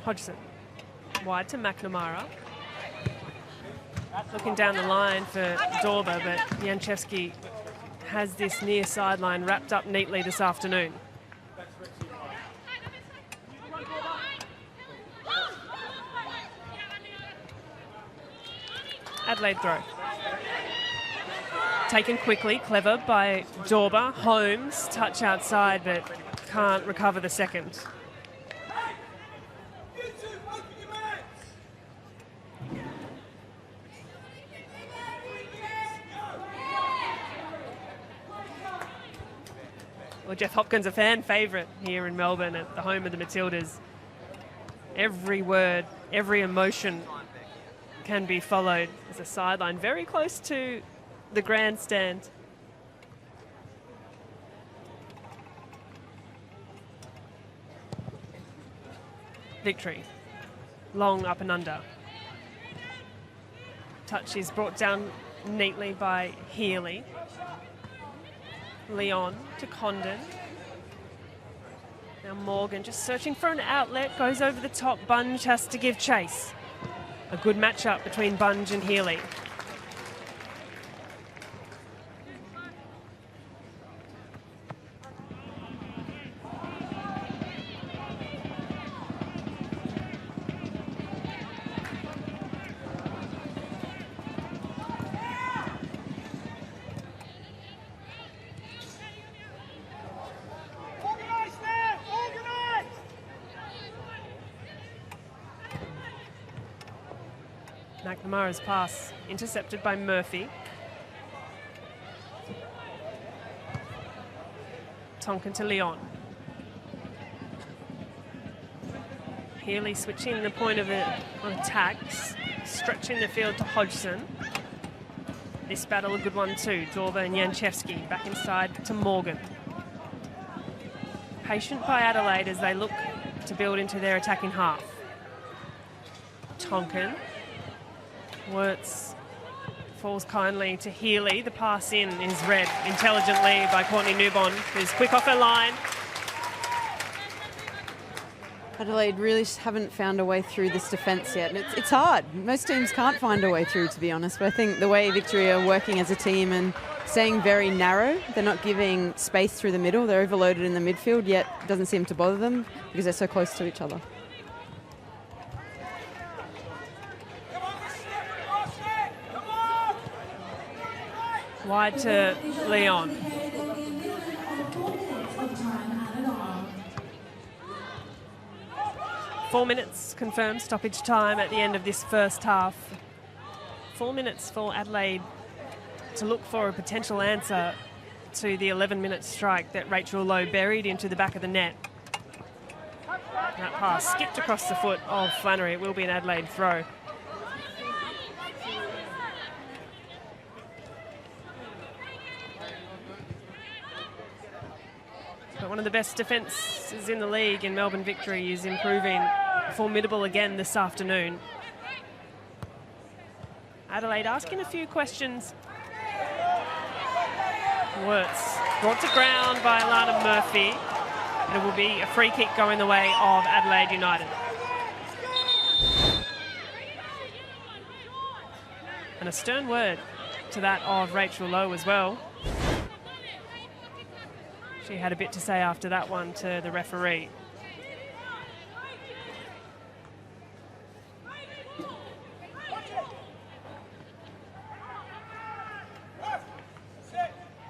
Hodgson, wide to McNamara. Looking down the line for Dorber, but Janczewski has this near sideline wrapped up neatly this afternoon. Adelaide throw. Taken quickly, clever by Dorber. Holmes, touch outside, but can't recover the second. Well, Jeff Hopkins, a fan favourite here in Melbourne at the home of the Matildas. Every word, every emotion can be followed. There's a sideline very close to the grandstand. Victory. Long up and under. Touch is brought down neatly by Healy. Leon to Condon. Now Morgan just searching for an outlet, goes over the top. Bunge has to give chase. A good matchup between Bunge and Healy. McNamara's pass intercepted by Murphy. Tonkin to Leon. Healy switching the point of attacks, stretching the field to Hodgson. This battle a good one too. Dorber and Janczewski back inside to Morgan. Patient by Adelaide as they look to build into their attacking half. Tonkin. Wirtz falls kindly to Healy. The pass in is read intelligently by Courtney Newbon, who's quick off her line. Adelaide really haven't found a way through this defence yet. And it's hard. Most teams can't find a way through, to be honest. But I think the way Victory are working as a team and staying very narrow. They're not giving space through the middle. They're overloaded in the midfield, yet it doesn't seem to bother them because they're so close to each other. Wide to Leon. Four minutes confirmed stoppage time at the end of this first half. 4 minutes for Adelaide to look for a potential answer to the 11-minute strike that Rachel Lowe buried into the back of the net. That pass skipped across the foot of Flannery. It will be an Adelaide throw. But one of the best defences in the league in Melbourne Victory is improving. Formidable again this afternoon. Adelaide asking a few questions. Wirtz brought to ground by Alana Murphy. And it will be a free kick going the way of Adelaide United. And a stern word to that of Rachel Lowe as well. She had a bit to say after that one to the referee.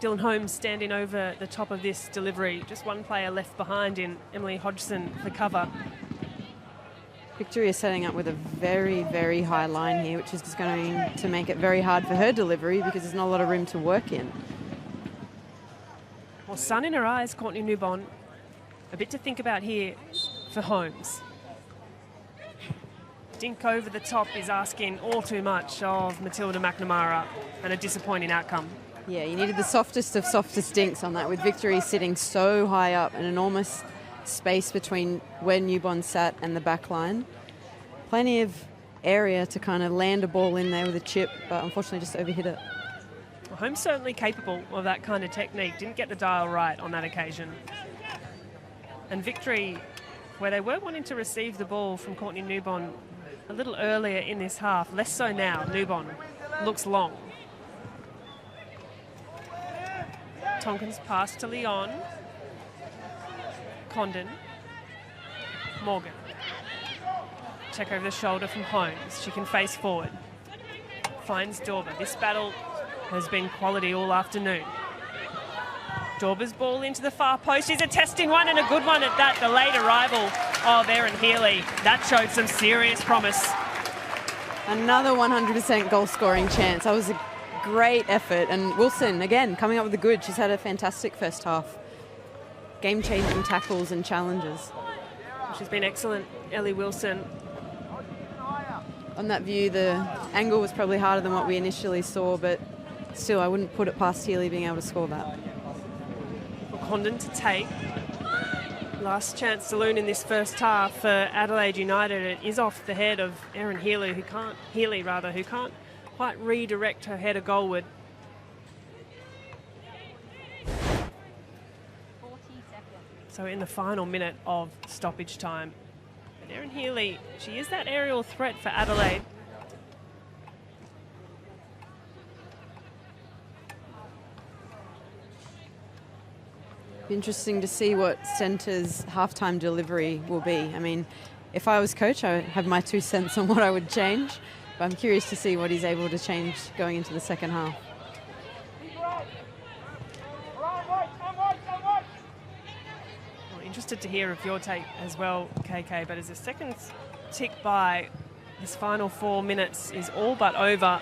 Dylan Holmes standing over the top of this delivery. Just one player left behind in Emily Hodgson for cover. Victoria setting up with a very, very high line here, which is just going to make it very hard for her delivery because there's not a lot of room to work in. Well, sun in her eyes, Courtney Newbon. A bit to think about here for Holmes. Dink over the top is asking all too much of Matilda McNamara, and a disappointing outcome. Yeah, you needed the softest of softest dinks on that, with Victory sitting so high up, an enormous space between where Newbon sat and the back line. Plenty of area to kind of land a ball in there with a chip, but unfortunately just overhit it. Well, Holmes certainly capable of that kind of technique. Didn't get the dial right on that occasion. And Victory, where they were wanting to receive the ball from Courtney Newbon a little earlier in this half, less so now. Newbon looks long. Tompkins pass to Leon. Condon. Morgan. Check over the shoulder from Holmes. She can face forward. Finds Dorber. This battle has been quality all afternoon. Dorber's ball into the far post. She's a testing one and a good one at that. The late arrival of Erin Healy. That showed some serious promise. Another 100% goal scoring chance. That was a great effort, and Wilson again coming up with the good. She's had a fantastic first half, game-changing tackles and challenges. She's been excellent, Ellie Wilson. On that view, the angle was probably harder than what we initially saw, but still I wouldn't put it past Healy being able to score that. Condon to take. Last chance saloon in this first half for Adelaide United. It is off the head of Erin Healy, who can't quite redirect her header goalward. 40 seconds. So in the final minute of stoppage time. But Erin Healy, she is that aerial threat for Adelaide. Be interesting to see what Centre's halftime delivery will be. I mean, if I was coach, I would have my 2 cents on what I would change. But I'm curious to see what he's able to change going into the second half. Well, interested to hear of your take as well, KK. But as the seconds tick by, this final 4 minutes is all but over.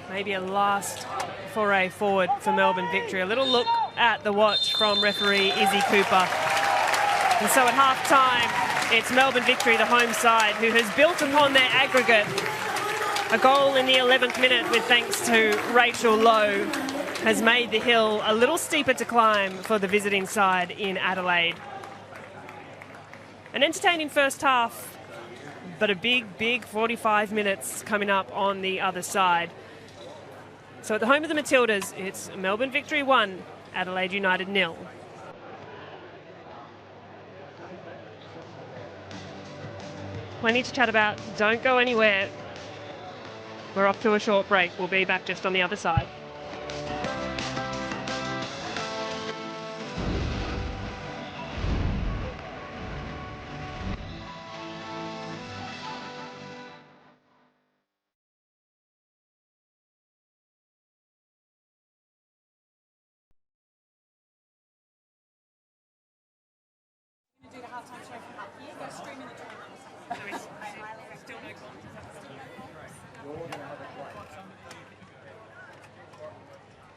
Maybe a last foray forward for Melbourne Victory. A little look at the watch from referee Izzy Cooper. And so at half-time, it's Melbourne Victory, the home side, who has built upon their aggregate. A goal in the 11th minute with thanks to Rachel Lowe has made the hill a little steeper to climb for the visiting side in Adelaide. An entertaining first half, but a big 45 minutes coming up on the other side. So at the home of the Matildas, it's Melbourne Victory 1, Adelaide United 0. Plenty to chat about. Don't go anywhere. We're off to a short break. We'll be back just on the other side. halftime show from up here. Go scream in the drawing room. Still no calls. Do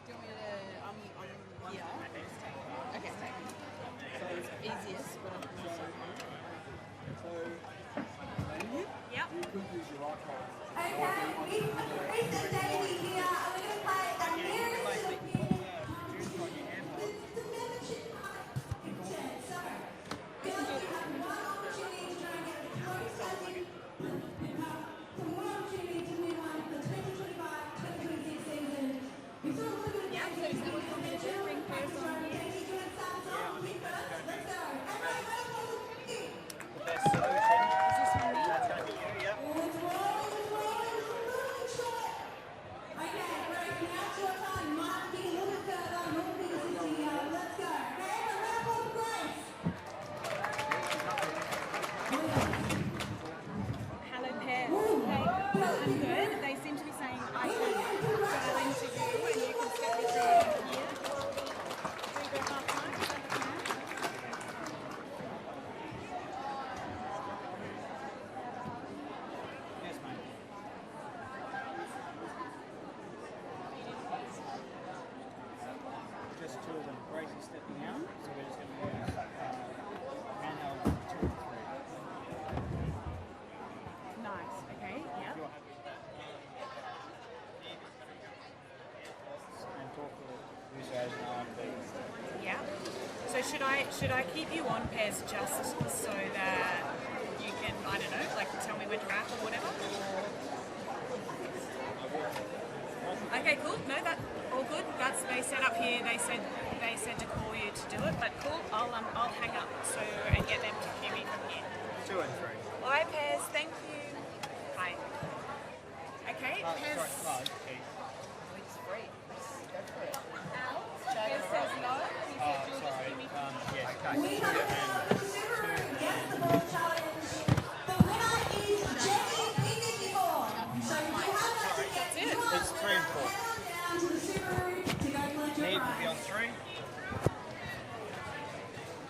you want me to, I'm here. Okay. So it's easiest, but I can also. Yep. Okay, Rita Davey here. We're going to play the nearest appeal. The membership contest. So, guys, you have one opportunity to try and get the close as in one opportunity to win one for the 2025-2026 season. We've got a little bit of practice. So we're going to bring first on here. Thank you. Do you want to start us off? Me first? Let's go. And right, round of applause for Vicky. Hello, Pear. I'm good. They seem to be saying I can dial into you and you can step me through here. Do we go half time? Is that the plan? Yes, mate. Just two of them. Gracie's stepping out, so we're just going to use handheld 2 and 3. Nice. Okay. Yeah. If you're happy with that. And talk to Lucy as an R&B. Yeah. So should I keep you on pairs just so that you can, I don't know, like tell me when to rap or whatever? Okay, cool. No, that all good. That's they set up here. They said to call you to do it, but cool. I'll hang up and get them to cue me from here. 2 and 3. Bye, Pairs. Thank you. Hi. Okay, Pairs. Sorry, Keith. Pairs says no. He said you'll just Sorry. cue me. Yeah. We have a Subaru Guess the Ball Challenge. The winner is Jenny P54. So you have that ticket. It's 3 and 4. Head on down to the Subaru to go collect your Need to be on prize. 3.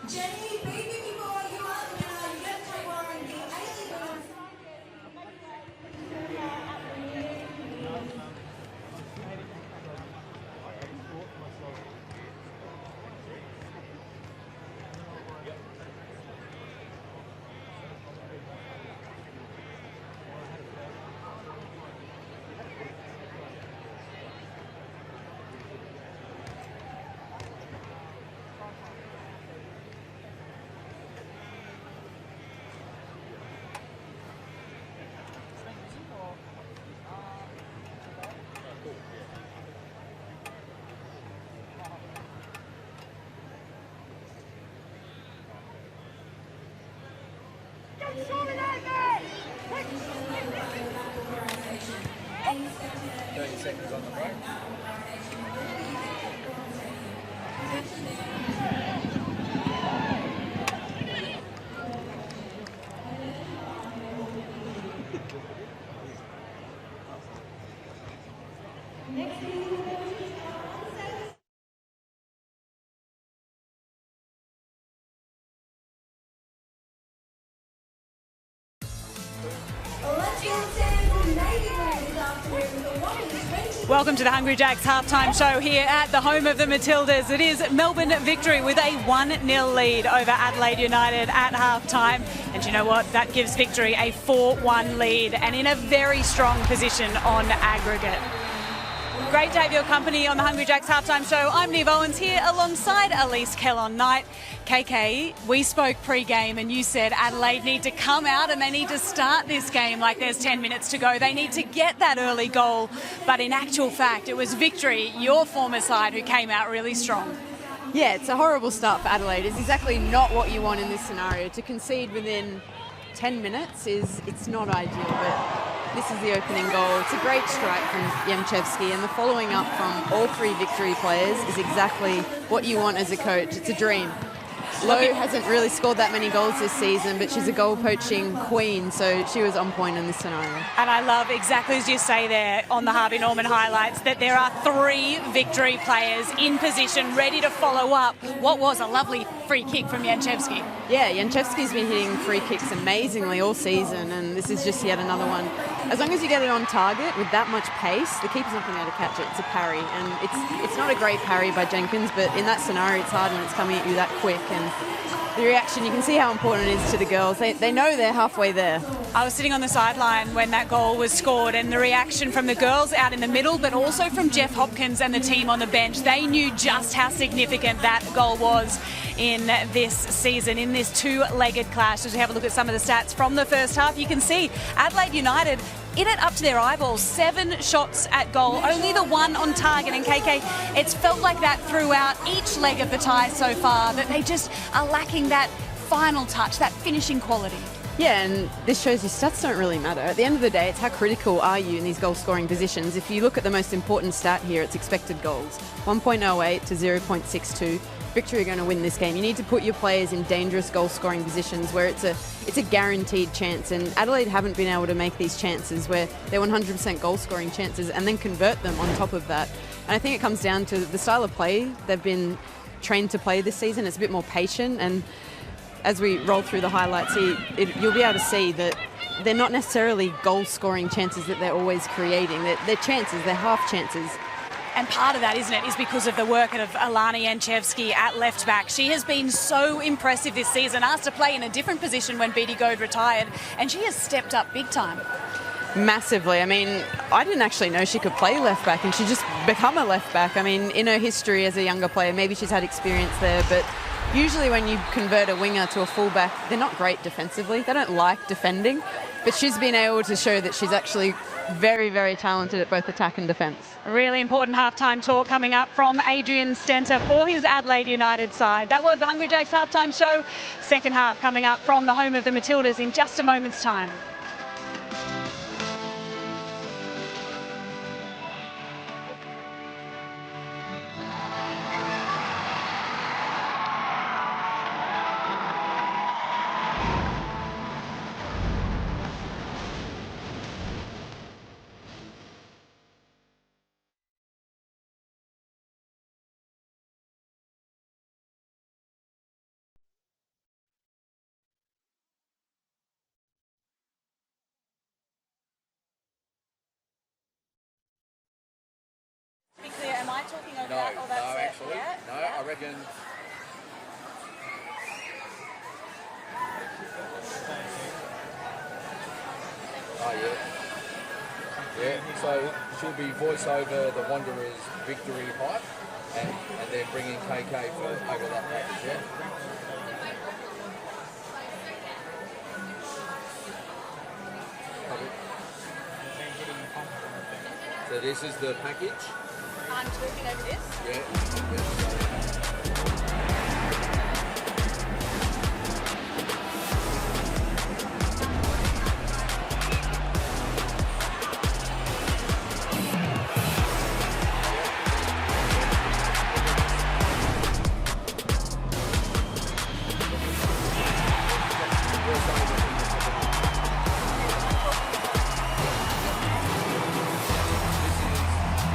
Jenny P54, you are the winner. You get to take one of the A-League winners. Seconds on the break. Let's go to Navy winner this afternoon with the 1 Welcome to the Hungry Jacks halftime show here at the home of the Matildas. It is Melbourne victory with a 1-0 lead over Adelaide United at halftime. And you know what? That gives victory a 4-1 lead and in a very strong position on aggregate. Great to have your company on the Hungry Jacks halftime show. I'm Neve Owens here alongside Elise Kellon-Knight. KK, we spoke pre-game and you said Adelaide need to come out and they need to start this game like there's 10 minutes to go. They need to get that early goal. But in actual fact, it was Victory, your former side, who came out really strong. Yeah, it's a horrible start for Adelaide. It's exactly not what you want in this scenario. To concede within 10 minutes it's not ideal, but this is the opening goal. It's a great strike from Yemchevsky, and the following up from all 3 Victory players is exactly what you want as a coach. It's a dream. Lowe hasn't really scored that many goals this season, but she's a goal poaching queen, so she was on point in this scenario. And I love exactly as you say there on the Harvey Norman highlights that there are 3 Victory players in position ready to follow up what was a lovely free kick from Janchevsky. Yeah, Janchevsky's been hitting free kicks amazingly all season, and this is just yet another one. As long as you get it on target with that much pace, the keeper's not going to be able to catch it. It's a parry, and it's not a great parry by Jenkins, but in that scenario, it's hard when it's coming at you that quick. And the reaction, you can see how important it is to the girls. They know they're halfway there. I was sitting on the sideline when that goal was scored, and the reaction from the girls out in the middle, but also from Jeff Hopkins and the team on the bench. They knew just how significant that goal was in this season, in this two-legged clash. As we have a look at some of the stats from the first half, you can see Adelaide United in it up to their eyeballs. 7 shots at goal, only the 1 on target. And KK, it's felt like that throughout each leg of the tie so far, that they just are lacking that final touch, that finishing quality. Yeah, and this shows you stats don't really matter. At the end of the day, it's how critical are you in these goal-scoring positions. If you look at the most important stat here, it's expected goals. 1.08 to 0.62. Victory are going to win this game. You need to put your players in dangerous goal-scoring positions where it's a guaranteed chance. And Adelaide haven't been able to make these chances where they're 100% goal-scoring chances and then convert them on top of that. And I think it comes down to the style of play they've been trained to play this season. It's a bit more patient, and as we roll through the highlights here, you'll be able to see that they're not necessarily goal-scoring chances that they're always creating. They're chances, they're half chances. And part of that, isn't it, is because of the work of Alana Janchevsky at left back. She has been so impressive this season, asked to play in a different position when Beattie Goad retired, and she has stepped up big time. Massively. I mean, I didn't actually know she could play left back, and she just become a left back. I mean, in her history as a younger player, maybe she's had experience there, but usually when you convert a winger to a fullback, they're not great defensively. They don't like defending, but she's been able to show that she's actually very, very talented at both attack and defence. A really important halftime talk coming up from Adrian Stenter for his Adelaide United side. That was the Hungry Jack's halftime show. Second half coming up from the home of the Matildas in just a moment's time. Be clear, am I talking over that or that's it? Actually. Yeah? No, I reckon. Oh, yeah. Yeah, so she'll be voice over the Wanderers' victory hype and then bring in KK for over that package, yeah? So this is the package. I'm talking over this. Yeah.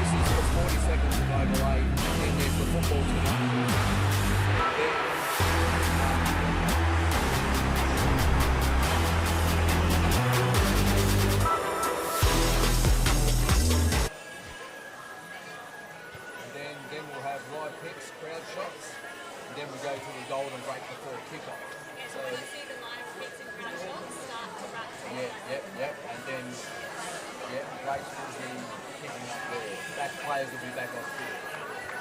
This is for 40 seconds of overlay, and then there's the football tonight. Then we'll have live picks, crowd shots, and then we go to the golden break before kickoff. So See the live hits and crowd shots start to run. yeah, and then race will be kicking up there. Back players will be back on field.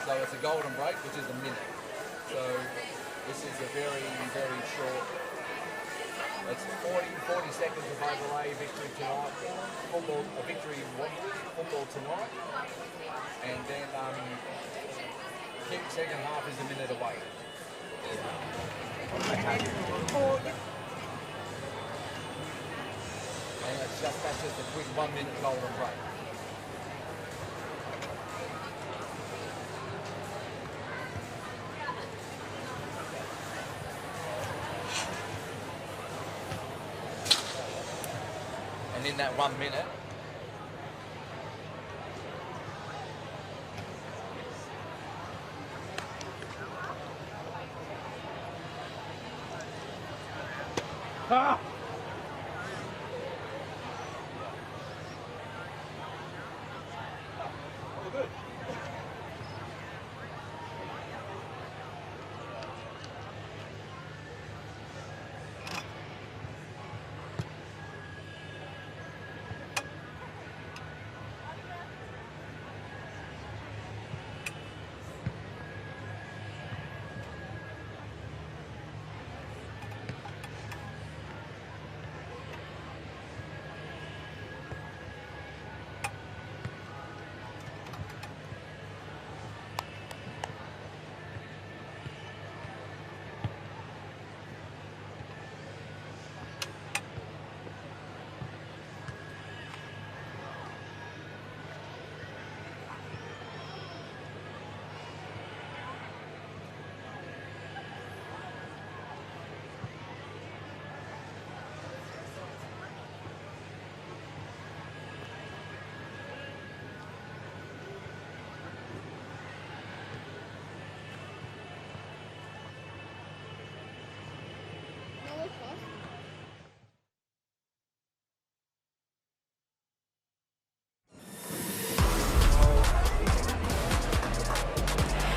So it's a golden break, which is a minute. So this is a very, very short. It's 40 seconds of overlay, victory tonight, football, a victory Wanderers, football tonight, and then kick second half is a minute away. And that's just a quick 1 minute golden break. And in that 1 minute,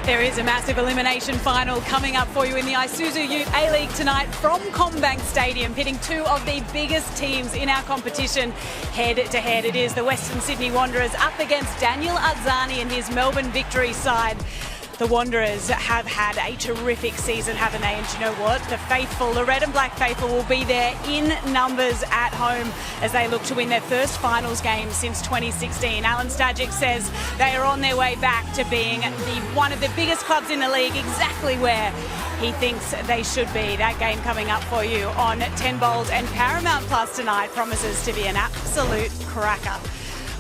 There is a massive elimination final coming up for you in the Isuzu Ute A-League tonight from Combank Stadium, pitting two of the biggest teams in our competition head to head. It is the Western Sydney Wanderers up against Daniel Arzani and his Melbourne Victory side. The Wanderers have had a terrific season, haven't they? And you know what? The faithful, the red and black faithful, will be there in numbers at home as they look to win their first finals game since 2016. Alan Stajic says they are on their way back to being one of the biggest clubs in the league, exactly where he thinks they should be. That game coming up for you on 10 Bowls and Paramount Plus tonight promises to be an absolute cracker.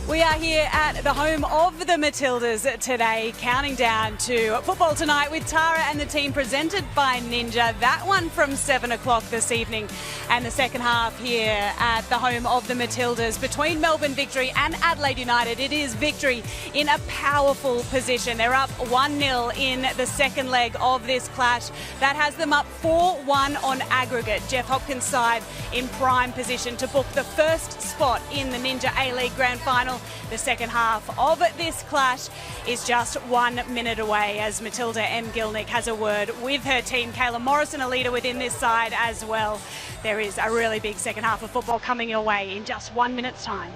We are here at the home of the Matildas today, counting down to football tonight with Tara and the team, presented by Ninja. That one from 7 o'clock this evening. And the second half here at the home of the Matildas between Melbourne Victory and Adelaide United. It is Victory in a powerful position. They're up 1-0 in the second leg of this clash. That has them up 4-1 on aggregate. Jeff Hopkins' side in prime position to book the first spot in the Ninja A-League Grand Final. The second half of this clash is just 1 minute away as Matilda M. Gilnick has a word with her team. Kayla Morrison, a leader within this side as well. There is a really big second half of football coming your way in just 1 minute's time.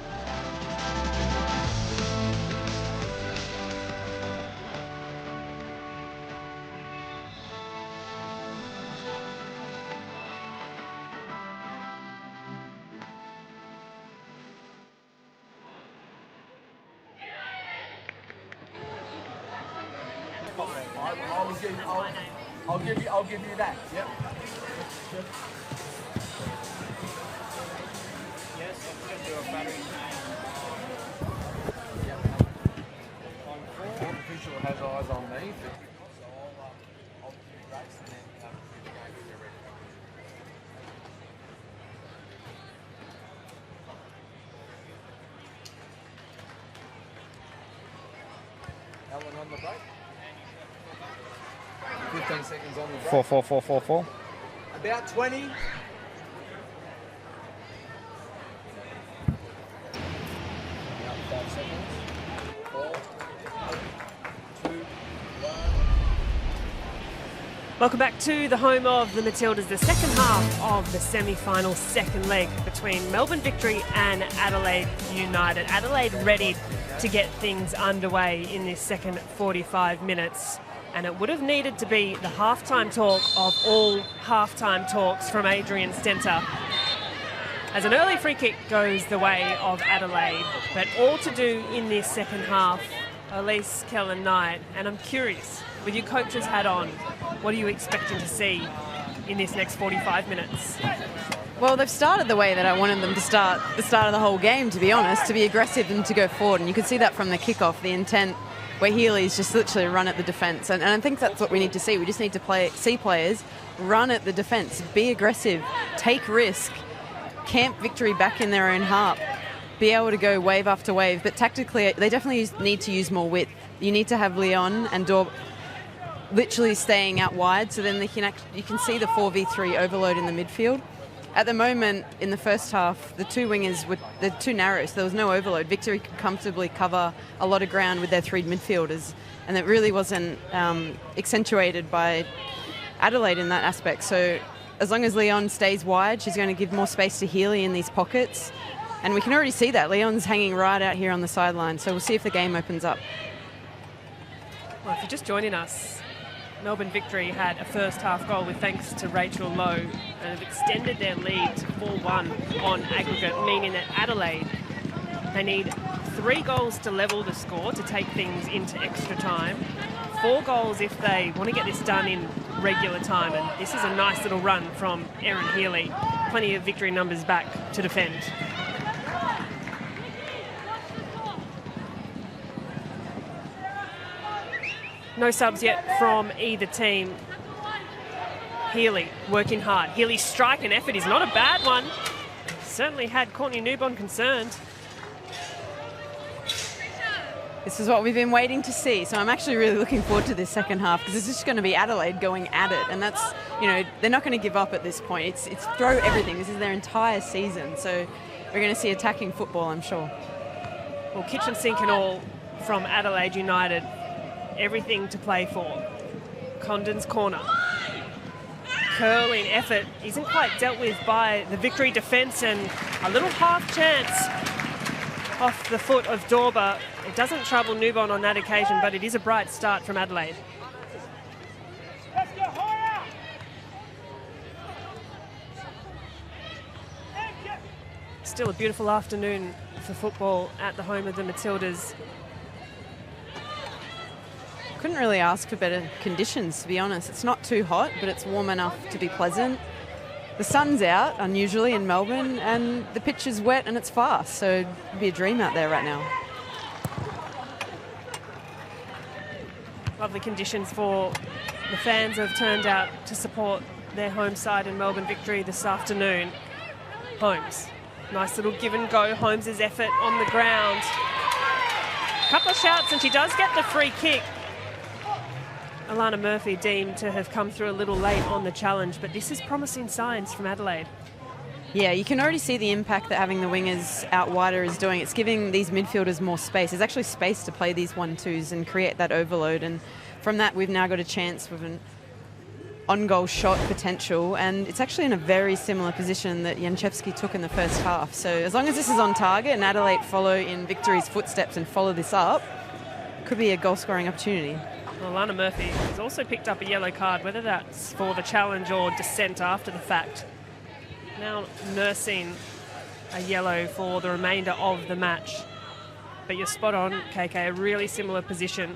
I'll give you that. Yep. Yes, I'll do a battery. The official has eyes on me. So I'll give you race and then do the game when you're ready. Ellen on the break. 15 seconds on the break. 4. About 20. About 5 seconds. 4, 2, 1. Welcome back to the home of the Matildas, the second half of the semi-final second leg between Melbourne Victory and Adelaide United. Adelaide ready to get things underway in this second 45 minutes. And it would have needed to be the halftime talk of all halftime talks from Adrian Stenter, as an early free kick goes the way of Adelaide, but all to do in this second half. Elise Kellen-Knight, and I'm curious, with your coach's hat on, what are you expecting to see in this next 45 minutes? Well, they've started the way that I wanted them to start the start of the whole game, to be honest, to be aggressive and to go forward. And you could see that from the kickoff, the intent where Healy's just literally run at the defence. And I think that's what we need to see. We just need to see players run at the defence, be aggressive, take risk, camp Victory back in their own half, be able to go wave after wave. But tactically, they definitely need to use more width. You need to have Leon and Daub literally staying out wide, so then you can see the 4v3 overload in the midfield. at the moment, in the first half, the two wingers were the two narrow, so there was no overload. Victory could comfortably cover a lot of ground with their three midfielders, and it really wasn't accentuated by Adelaide in that aspect. So as long as Leon stays wide, she's going to give more space to Healy in these pockets. And we can already see that. Leon's hanging right out here on the sideline, so we'll see if the game opens up. Well, if you're just joining us, Melbourne Victory had a first half goal with thanks to Rachel Lowe and have extended their lead to 4-1 on aggregate, meaning that Adelaide, they need 3 goals to level the score to take things into extra time. 4 goals if they want to get this done in regular time, and this is a nice little run from Erin Healy. Plenty of victory numbers back to defend. No subs yet from either team. Healy working hard. Healy's strike and effort is not a bad one. Certainly had Courtney Newborn concerned. This is what we've been waiting to see. So I'm actually really looking forward to this second half, because it's just going to be Adelaide going at it. And that's, you know, they're not going to give up at this point. It's throw everything. This is their entire season. So we're going to see attacking football, I'm sure. Well, kitchen sink and all from Adelaide United. Everything to play for. Condon's corner. Curling effort isn't quite dealt with by the Victory defence, and a little half chance off the foot of Dorber. It doesn't trouble Newborn on that occasion, but it is a bright start from Adelaide. Still a beautiful afternoon for football at the home of the Matildas. Couldn't really ask for better conditions, to be honest. It's not too hot, but it's warm enough to be pleasant. The sun's out, unusually, in Melbourne, and the pitch is wet and it's fast, so it'd be a dream out there right now. Lovely conditions for the fans who have turned out to support their home side in Melbourne Victory this afternoon. Holmes, nice little give and go. Holmes' effort on the ground. Couple of shouts and she does get the free kick. Alana Murphy deemed to have come through a little late on the challenge, but this is promising signs from Adelaide. Yeah, you can already see the impact that having the wingers out wider is doing. It's giving these midfielders more space. There's actually space to play these 1-2s and create that overload, and from that we've now got a chance with an on-goal shot potential, and it's actually in a very similar position that Janchevsky took in the first half. So as long as this is on target and Adelaide follow in Victory's footsteps and follow this up, could be a goal-scoring opportunity. Well, Alana Murphy has also picked up a yellow card, whether that's for the challenge or dissent after the fact. Now nursing a yellow for the remainder of the match. But you're spot on, KK, a really similar position.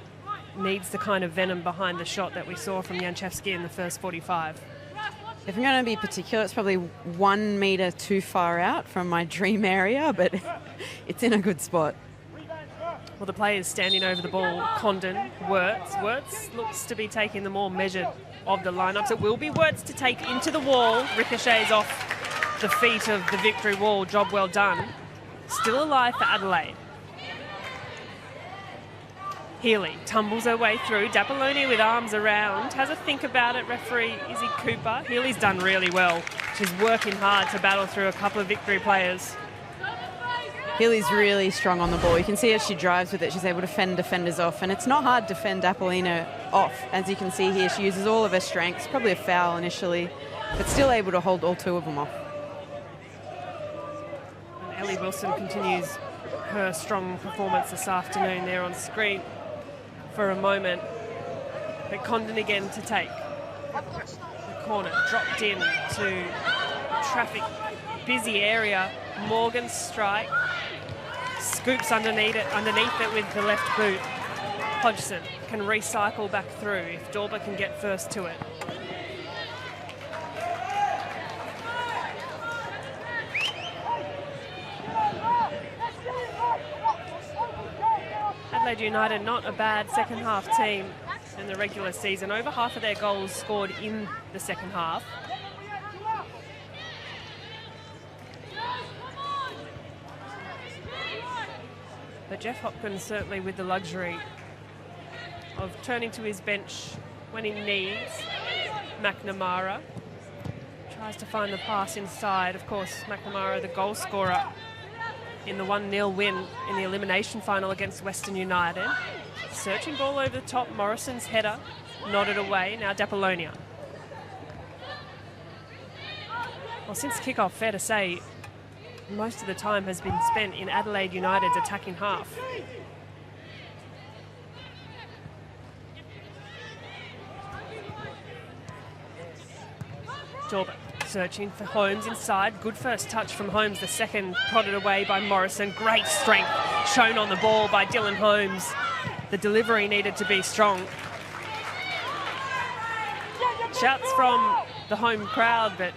Needs the kind of venom behind the shot that we saw from Janchevsky in the first 45. If I'm going to be particular, it's probably 1 metre too far out from my dream area, but it's in a good spot. Well, the players standing over the ball, Condon, Wirtz. Wirtz looks to be taking the more measured of the lineups. It will be Wirtz to take into the wall. Ricochets off the feet of the Victory wall. Job well done. Still alive for Adelaide. Healy tumbles her way through. Dapoloni with arms around. Has a think about it, referee Izzy Cooper. Healy's done really well. She's working hard to battle through a couple of Victory players. Healy's really strong on the ball. You can see as she drives with it, she's able to fend defenders off, and it's not hard to fend Apollino off. As you can see here, she uses all of her strengths, probably a foul initially, but still able to hold all 2 of them off. And Ellie Wilson continues her strong performance this afternoon there on screen for a moment. But Condon again to take. The corner dropped in to traffic busy area. Morgan's strike. Scoops underneath it with the left boot. Hodgson can recycle back through if Dorber can get first to it. Adelaide United, not a bad second half team in the regular season. Over half of their goals scored in the second half. But Jeff Hopkins certainly with the luxury of turning to his bench when he needs. McNamara Tries to find the pass inside. Of course, McNamara, the goal scorer in the 1-0 win in the elimination final against Western United. Searching ball over the top. Morrison's header nodded away. Now D'Apollonia. Well, since kickoff, fair to say, most of the time has been spent in Adelaide United's attacking half. Dorber searching for Holmes inside. Good first touch from Holmes. The second prodded away by Morrison. Great strength shown on the ball by Dylan Holmes. The delivery needed to be strong. Shouts from the home crowd, but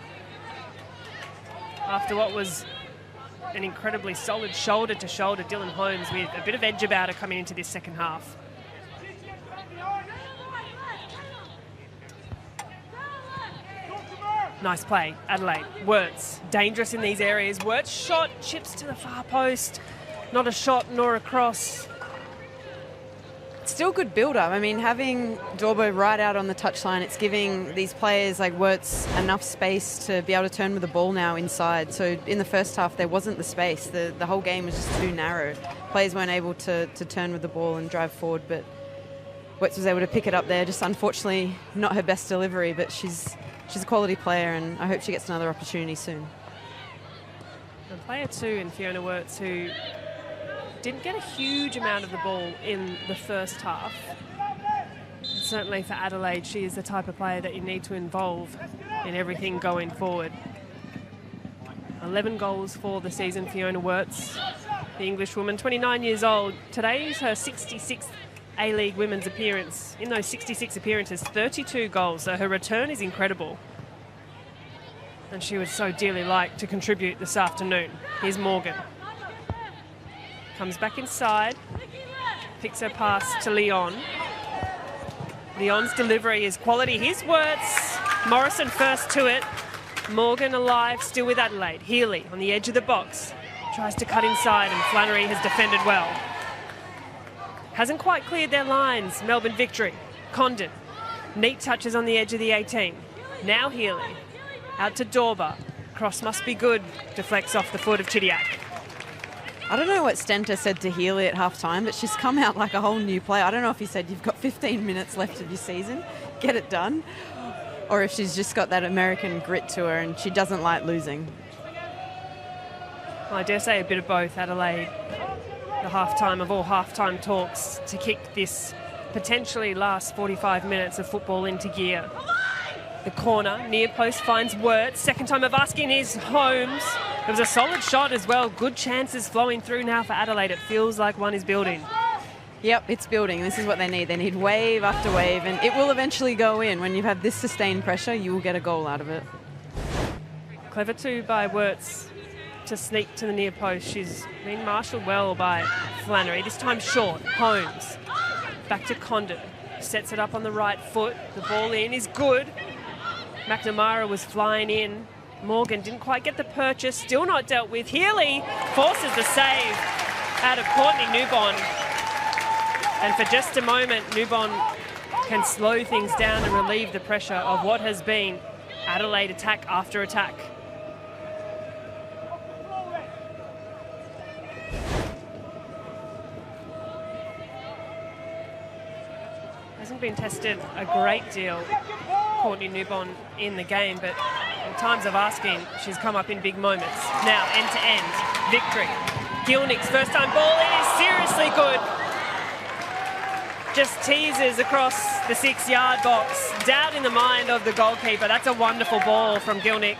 after what was an incredibly solid shoulder-to-shoulder, Dylan Holmes with a bit of edge about her coming into this second half. Nice play, Adelaide. Wirtz, dangerous in these areas. Wirtz shot, chips to the far post. Not a shot nor a cross. Still good build-up. I mean, having Dorbo right out on the touchline, it's giving these players like Wirtz enough space to be able to turn with the ball now inside. So in the first half, there wasn't the space. The whole game was just too narrow. Players weren't able to turn with the ball and drive forward, but Wirtz was able to pick it up there. Just unfortunately not her best delivery, but she's a quality player, and I hope she gets another opportunity soon. And player 2 in Fiona Wirtz, who didn't get a huge amount of the ball in the first half. Certainly for Adelaide, she is the type of player that you need to involve in everything going forward. 11 goals for the season, Fiona Wirtz, the Englishwoman, 29 years old. Today is her 66th A-League women's appearance. In those 66 appearances, 32 goals, so her return is incredible. And she would so dearly like to contribute this afternoon. Here's Morgan. Comes back inside, picks her pass to Leon. Leon's delivery is quality. Here's Wirtz. Morrison first to it. Morgan alive, still with Adelaide. Healy on the edge of the box. Tries to cut inside, and Flannery has defended well. Hasn't quite cleared their lines. Melbourne Victory. Condon. Neat touches on the edge of the 18. Now Healy. Out to Dorber. Cross must be good. Deflects off the foot of Chidiac. I don't know what Stenter said to Healy at half-time, but she's come out like a whole new player. I don't know if he said, you've got 15 minutes left of your season, get it done, or if she's just got that American grit to her and she doesn't like losing. Well, I dare say a bit of both. Adelaide, the half-time of all half-time talks, to kick this potentially last 45 minutes of football into gear. The corner, near post finds Wirtz. Second time of asking is Holmes. It was a solid shot as well. Good chances flowing through now for Adelaide. It feels like one is building. Yep, it's building. This is what they need. They need wave after wave, and it will eventually go in. When you have this sustained pressure, you will get a goal out of it. Clever too by Wirtz to sneak to the near post. She's been marshalled well by Flannery. This time short. Holmes. Back to Condon. Sets it up on the right foot. The ball in is good. McNamara was flying in. Morgan didn't quite get the purchase. Still not dealt with. Healy forces the save out of Courtney Newbon. And for just a moment, Newbon can slow things down and relieve the pressure of what has been Adelaide attack after attack. Hasn't been tested a great deal, Courtney Newbon, in the game, but in times of asking, she's come up in big moments. Now, end-to-end, Victory. Gilnick's first-time ball is seriously good. Just teases across the 6-yard box. Doubt in the mind of the goalkeeper. That's a wonderful ball from Gilnick.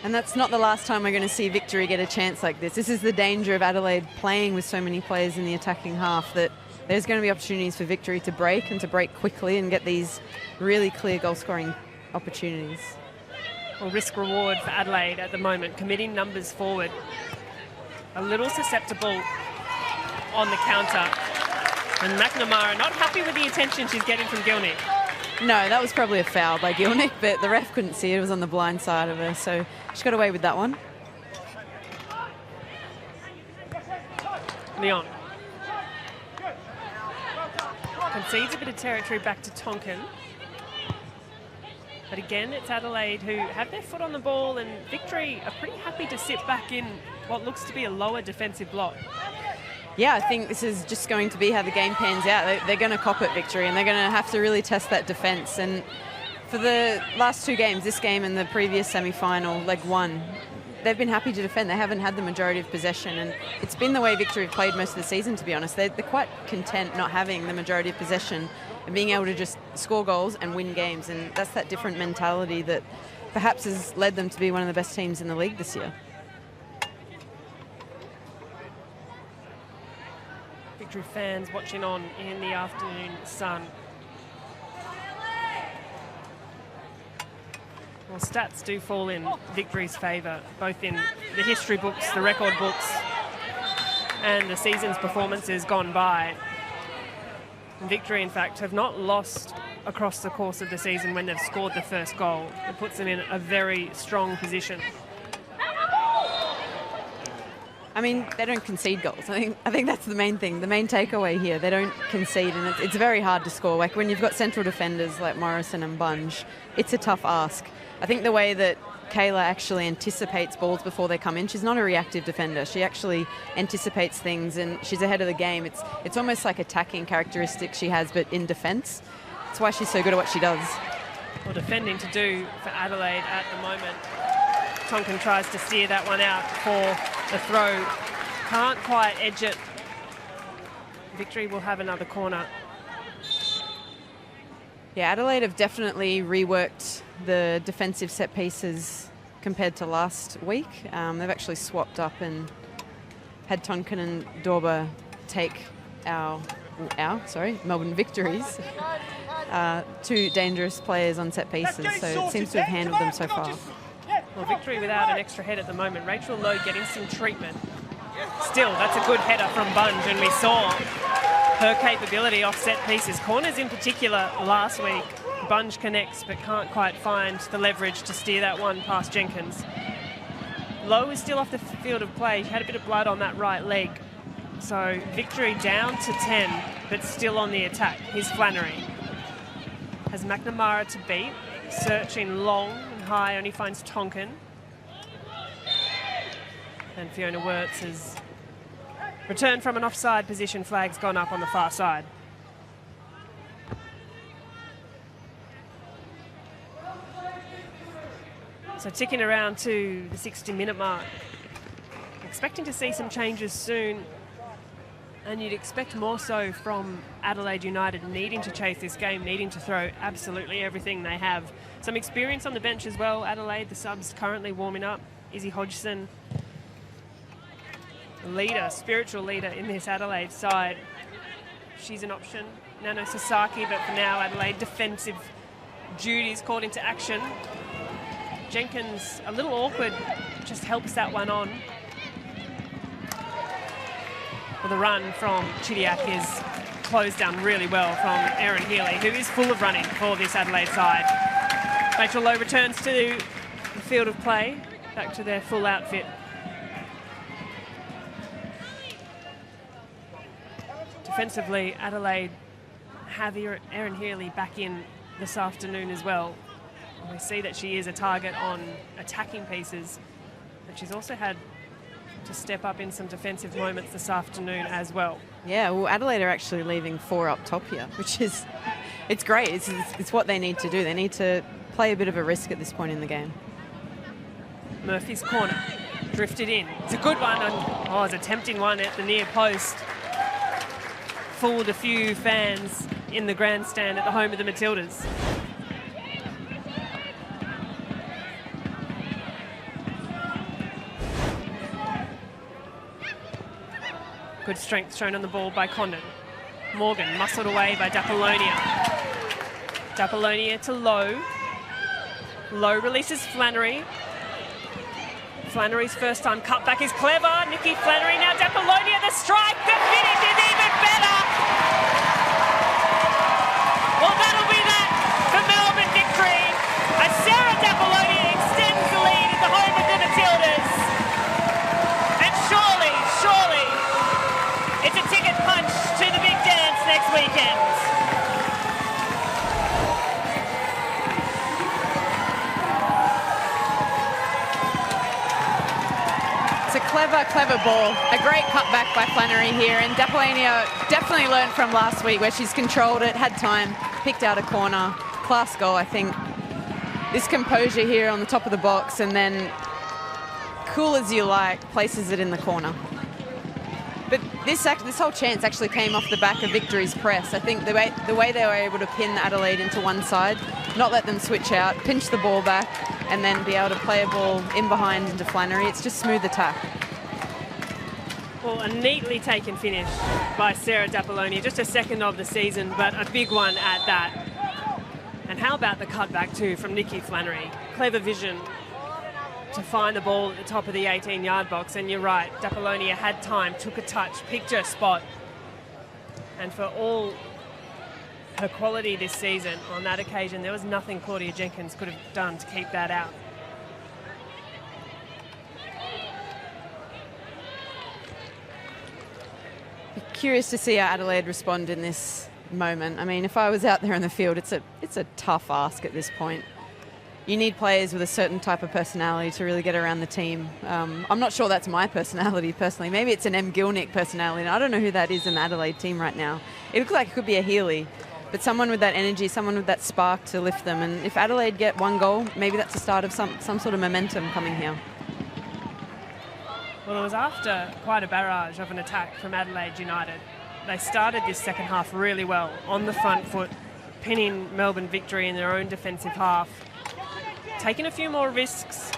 And that's not the last time we're going to see Victory get a chance like this. This is the danger of Adelaide playing with so many players in the attacking half, that there's going to be opportunities for Victory to break, and to break quickly and get these really clear goal-scoring opportunities. Well, risk-reward for Adelaide at the moment, committing numbers forward. A little susceptible on the counter. And McNamara not happy with the attention she's getting from Gilnick. No, that was probably a foul by Gilnick, but the ref couldn't see it. It was on the blind side of her, so she got away with that one. Leon. Concedes a bit of territory back to Tonkin. But again, it's Adelaide who have their foot on the ball, and Victory are pretty happy to sit back in what looks to be a lower defensive block. Yeah, I think this is just going to be how the game pans out. They're going to cop it, Victory, and they're going to have to really test that defence. And for the last two games, this game and the previous semi-final, leg one, they've been happy to defend. They haven't had the majority of possession, and it's been the way Victory have played most of the season, to be honest. They're quite content not having the majority of possession and being able to just score goals and win games, and that's that different mentality that perhaps has led them to be one of the best teams in the league this year. Victory fans watching on in the afternoon sun. Well, stats do fall in Victory's favour, both in the history books, the record books, and the season's performances gone by. Victory, in fact, have not lost across the course of the season when they've scored the first goal. It puts them in a very strong position. I mean, they don't concede goals. I think that's the main thing, the main takeaway here. They don't concede, and it's very hard to score. Like when you've got central defenders like Morrison and Bunge, it's a tough ask. I think the way that Kayla actually anticipates balls before they come in, she's not a reactive defender. She actually anticipates things, and she's ahead of the game. It's almost like attacking characteristics she has, but in defence. That's why she's so good at what she does. Well, defending to do for Adelaide at the moment. Tonkin tries to steer that one out for the throw. Can't quite edge it. Victory will have another corner. Yeah, Adelaide have definitely reworked the defensive set pieces compared to last week. They've actually swapped up and had Tonkin and Dorber take Melbourne Victories. Two dangerous players on set pieces, so it seems to have handled them so far. Well, Victory without an extra head at the moment. Rachel Lowe getting some treatment. Still, that's a good header from Bunge, and we saw her capability off set pieces. Corners in particular last week. Bunge connects but can't quite find the leverage to steer that one past Jenkins. Lowe is still off the field of play. She had a bit of blood on that right leg. So Victory down to 10 but still on the attack. Here's Flannery. Has McNamara to beat. Searching long and high, only finds Tonkin. And Fiona Wirtz has returned from an offside position. Flag's gone up on the far side. So ticking around to the 60-minute mark. Expecting to see some changes soon. And you'd expect more so from Adelaide United, needing to chase this game, needing to throw absolutely everything they have. Some experience on the bench as well. Adelaide, the subs currently warming up. Izzy Hodgson, leader, spiritual leader in this Adelaide side. She's an option. Nano Sasaki, but for now, Adelaide defensive duties called into action. Jenkins, a little awkward, just helps that one on. Well, the run from Chidiac is closed down really well from Erin Healy, who is full of running for this Adelaide side. Rachel Lowe returns to the field of play, back to their full outfit. Defensively, Adelaide have Erin Healy back in this afternoon as well. We see that she is a target on attacking pieces, but she's also had to step up in some defensive moments this afternoon as well. Yeah, well, Adelaide are actually leaving 4 up top here, which is, it's great. It's what they need to do. They need to play a bit of a risk at this point in the game. Murphy's corner, drifted in. It's a good one, and it's a tempting one at the near post. Fooled a few fans in the grandstand at the home of the Matildas. Good strength shown on the ball by Condon. Morgan muscled away by Dapolonia. Dapolonia to Lowe. Lowe releases Flannery. Flannery's first time cutback is clever. Nikki Flannery, now Dapolonia, the strike, the finish is even better. Well, that'll be that for Melbourne Victory. As Sarah Dapolonia extends the lead at the home of the Matildas. And surely, it's a ticket punch to the big dance next weekend. Clever ball. A great cutback by Flannery here, and Dapolania definitely learned from last week where she's controlled it, had time, picked out a corner. Class goal, I think. This composure here on the top of the box, and then cool as you like, places it in the corner. But this whole chance actually came off the back of Victory's press. I think the way they were able to pin Adelaide into one side, not let them switch out, pinch the ball back, and then be able to play a ball in behind into Flannery. It's just smooth attack. Well, a neatly taken finish by Sarah Dapoloni. Just a second of the season, but a big one at that. And how about the cutback too from Nikki Flannery? Clever vision to find the ball at the top of the 18-yard box. And you're right, Dapolonia had time, took a touch, picked her spot. And for all her quality this season, on that occasion, there was nothing Claudia Jenkins could have done to keep that out. Be curious to see how Adelaide respond in this moment. I mean, if I was out there in the field, it's a tough ask at this point. You need players with a certain type of personality to really get around the team. I'm not sure that's my personality personally. Maybe it's an M. Gilnick personality, and I don't know who that is in the Adelaide team right now. It looks like it could be a Healy, but someone with that energy, someone with that spark to lift them. And if Adelaide get one goal, maybe that's the start of some sort of momentum coming here. Well, it was after quite a barrage of an attack from Adelaide United. They started this second half really well, on the front foot, pinning Melbourne Victory in their own defensive half. Taking a few more risks,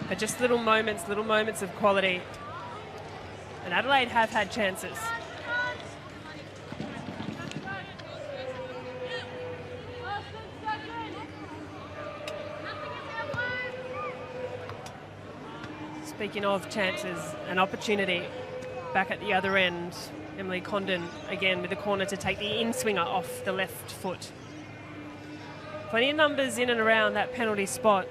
but just little moments of quality. And Adelaide have had chances. Speaking of chances and opportunity, back at the other end, Emily Condon again with the corner to take the in-swinger off the left foot. Plenty of numbers in and around that penalty spot.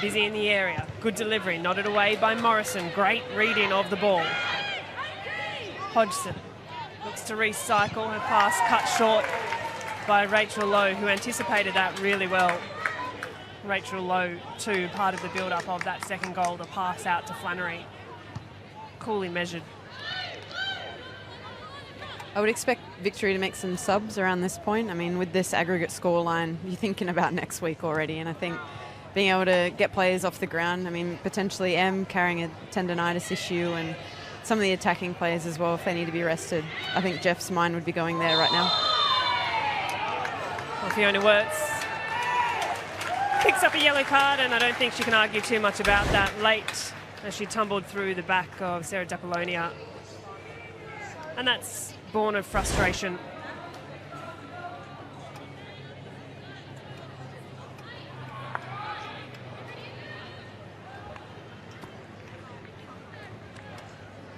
Busy in the area. Good delivery. Nodded away by Morrison. Great reading of the ball. Hodgson looks to recycle. Her pass cut short by Rachel Lowe, who anticipated that really well. Rachel Lowe, too, part of the build-up of that second goal, the pass out to Flannery. Coolly measured. I would expect Victory to make some subs around this point. I mean, with this aggregate scoreline, you're thinking about next week already. And I think being able to get players off the ground, I mean, potentially M carrying a tendonitis issue and some of the attacking players as well, if they need to be rested. I think Jeff's mind would be going there right now. Well, Fiona Wirtz picks up a yellow card, and I don't think she can argue too much about that late as she tumbled through the back of Sarah Dapolonia. And that's born of frustration.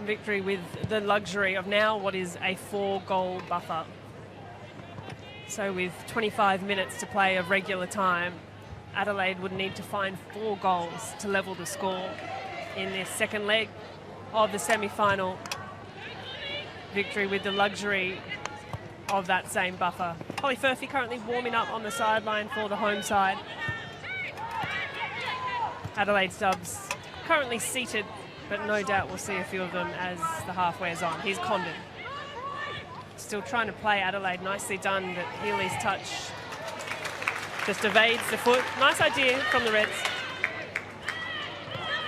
Victory with the luxury of now what is a 4-goal buffer. So with 25 minutes to play of regular time, Adelaide would need to find 4 goals to level the score in this second leg of the semi-final. Victory with the luxury of that same buffer. Holly Furphy currently warming up on the sideline for the home side. Adelaide subs currently seated, but no doubt we'll see a few of them as the half wears on. Here's Condon. Still trying to play Adelaide. Nicely done, but Healy's touch just evades the foot. Nice idea from the Reds.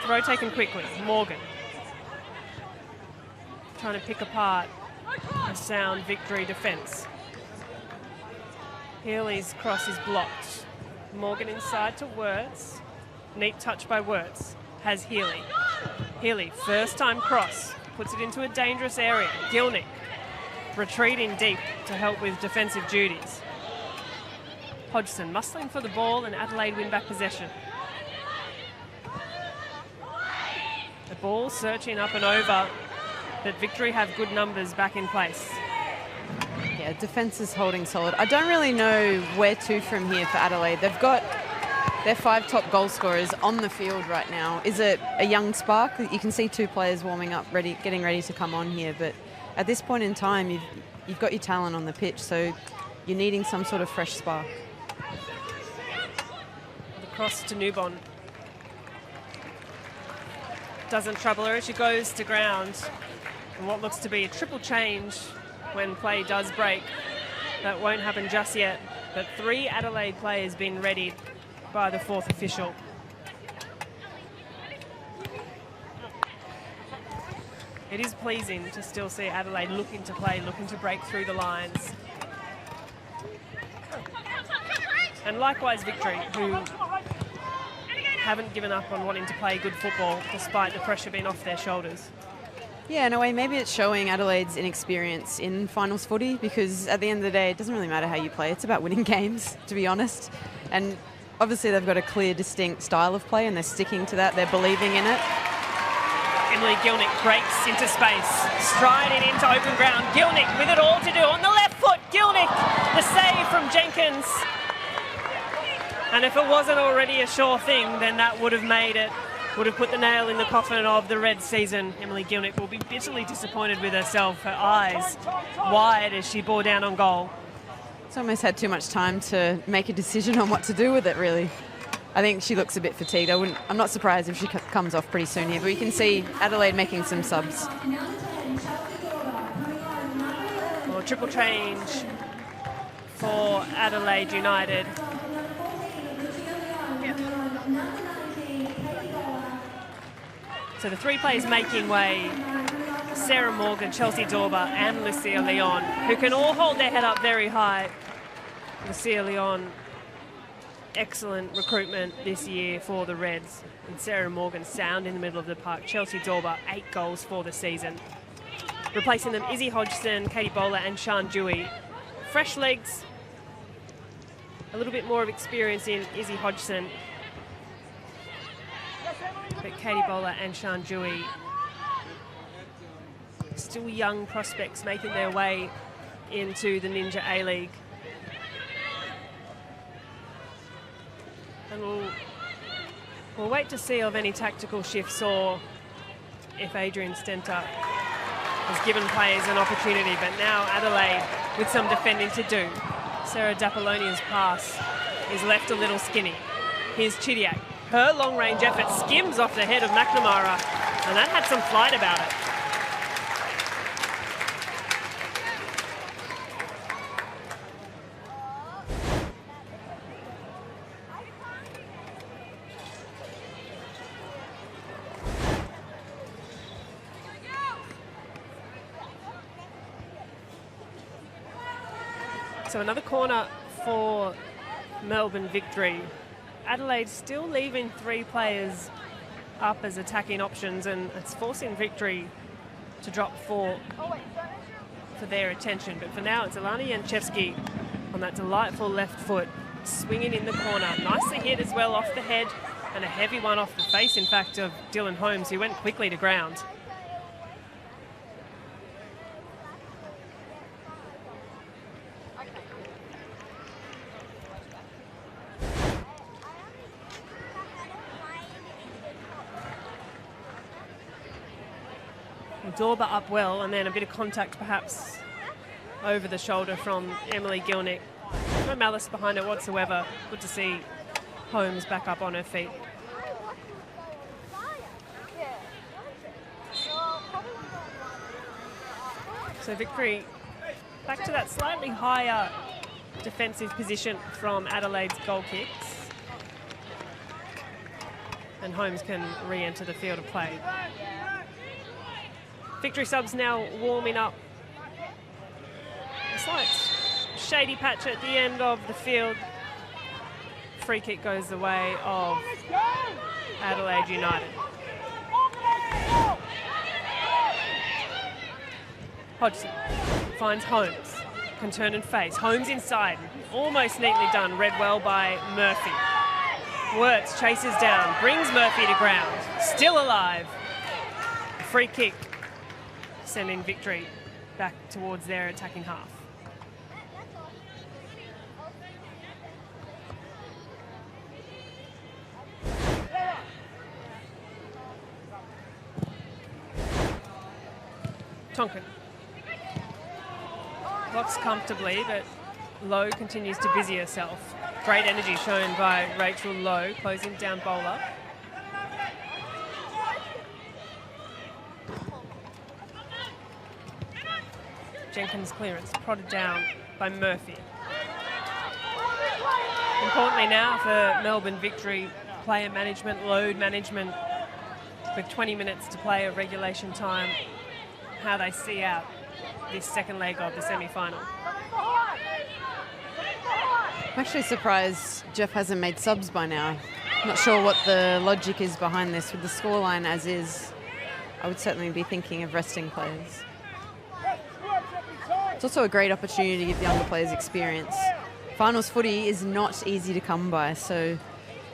Throw taken quickly. Morgan trying to pick apart a sound Victory defence. Healy's cross is blocked. Morgan inside to Wirtz. Neat touch by Wirtz. Has Healy. Healy, first time cross. Puts it into a dangerous area. Gilnick retreating deep to help with defensive duties. Hodgson muscling for the ball, and Adelaide win back possession. The ball searching up and over, but Victory have good numbers back in place. Yeah, defence is holding solid. I don't really know where to from here for Adelaide. They've got their 5 top goal scorers on the field right now. Is it a young spark? You can see 2 players warming up, getting ready to come on here, but at this point in time, you've got your talent on the pitch, so you're needing some sort of fresh spark. The cross to Newbon. doesn't trouble her as she goes to ground. And what looks to be a triple change when play does break. That won't happen just yet, but 3 Adelaide players being readied by the 4th official. It is pleasing to still see Adelaide looking to play, looking to break through the lines. And likewise Victory, who haven't given up on wanting to play good football despite the pressure being off their shoulders. Yeah, in a way, maybe it's showing Adelaide's inexperience in finals footy, because at the end of the day, it doesn't really matter how you play. It's about winning games, to be honest. And obviously they've got a clear, distinct style of play and they're sticking to that. They're believing in it. Emily Gilnick breaks into space, striding into open ground. Gilnick with it all to do on the left foot. Gilnick, the save from Jenkins. And if it wasn't already a sure thing, then that would have made it, would have put the nail in the coffin of the Red season. Emily Gilnick will be bitterly disappointed with herself, her eyes wide as she bore down on goal. It's almost had too much time to make a decision on what to do with it, really. I think she looks a bit fatigued. I'm not surprised if she comes off pretty soon here, but you can see Adelaide making some subs. Well, triple change for Adelaide United. So the 3 players making way, Sarah Morgan, Chelsea Dorber and Lucia Leon, who can all hold their head up very high. Lucia Leon, excellent recruitment this year for the Reds. And Sarah Morgan, sound in the middle of the park. Chelsea Dorber, 8 goals for the season. Replacing them, Izzy Hodgson, Katie Bowler and Sian Dewey. Fresh legs, a little bit more of experience in Izzy Hodgson. But Katie Bowler and Sian Dewey, still young prospects making their way into the Ninja A-League. And we'll wait to see of any tactical shifts or if Adrian Stenter has given players an opportunity. But now Adelaide with some defending to do. Sarah Dapollonia's pass is left a little skinny. Here's Chidiak. Her long-range effort skims off the head of McNamara, and that had some flight about it. So another corner for Melbourne Victory. Adelaide still leaving 3 players up as attacking options, and it's forcing Victory to drop 4 for their attention. But for now, it's Alana Janchevsky on that delightful left foot, swinging in the corner. Nicely hit as well off the head, and a heavy one off the face, in fact, of Dylan Holmes, who went quickly to ground. Dorber up well, and then a bit of contact perhaps over the shoulder from Emily Gilnick. No malice behind it whatsoever. Good to see Holmes back up on her feet. So Victory back to that slightly higher defensive position from Adelaide's goal kicks. And Holmes can re-enter the field of play. Victory subs now warming up. A slight shady patch at the end of the field. Free kick goes the way of Adelaide United. Hodgson finds Holmes. Can turn and face. Holmes inside. Almost neatly done. Read well by Murphy. Wirtz chases down. Brings Murphy to ground. Still alive. Free kick. Sending Victory back towards their attacking half. Tonkin blocks comfortably, but Lowe continues to busy herself. Great energy shown by Rachel Lowe, closing down Bowler. Jenkins' clearance, prodded down by Murphy. Importantly now for Melbourne Victory, player management, load management, with 20 minutes to play of regulation time, how they see out this second leg of the semi-final. I'm actually surprised Jeff hasn't made subs by now. Not sure what the logic is behind this. With the scoreline as is, I would certainly be thinking of resting players. It's also a great opportunity to give younger players experience. Finals footy is not easy to come by, so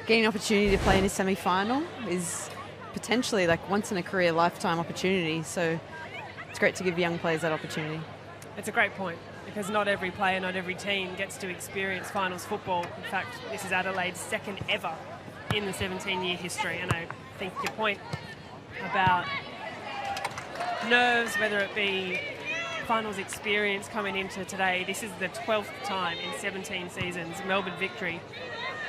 getting an opportunity to play in a semi-final is potentially like once in a career lifetime opportunity, so it's great to give young players that opportunity. It's a great point, because not every player, not every team gets to experience finals football. In fact, this is Adelaide's second ever in the 17-year history, and I think your point about nerves, whether it be finals experience coming into today, this is the 12th time in 17 seasons Melbourne Victory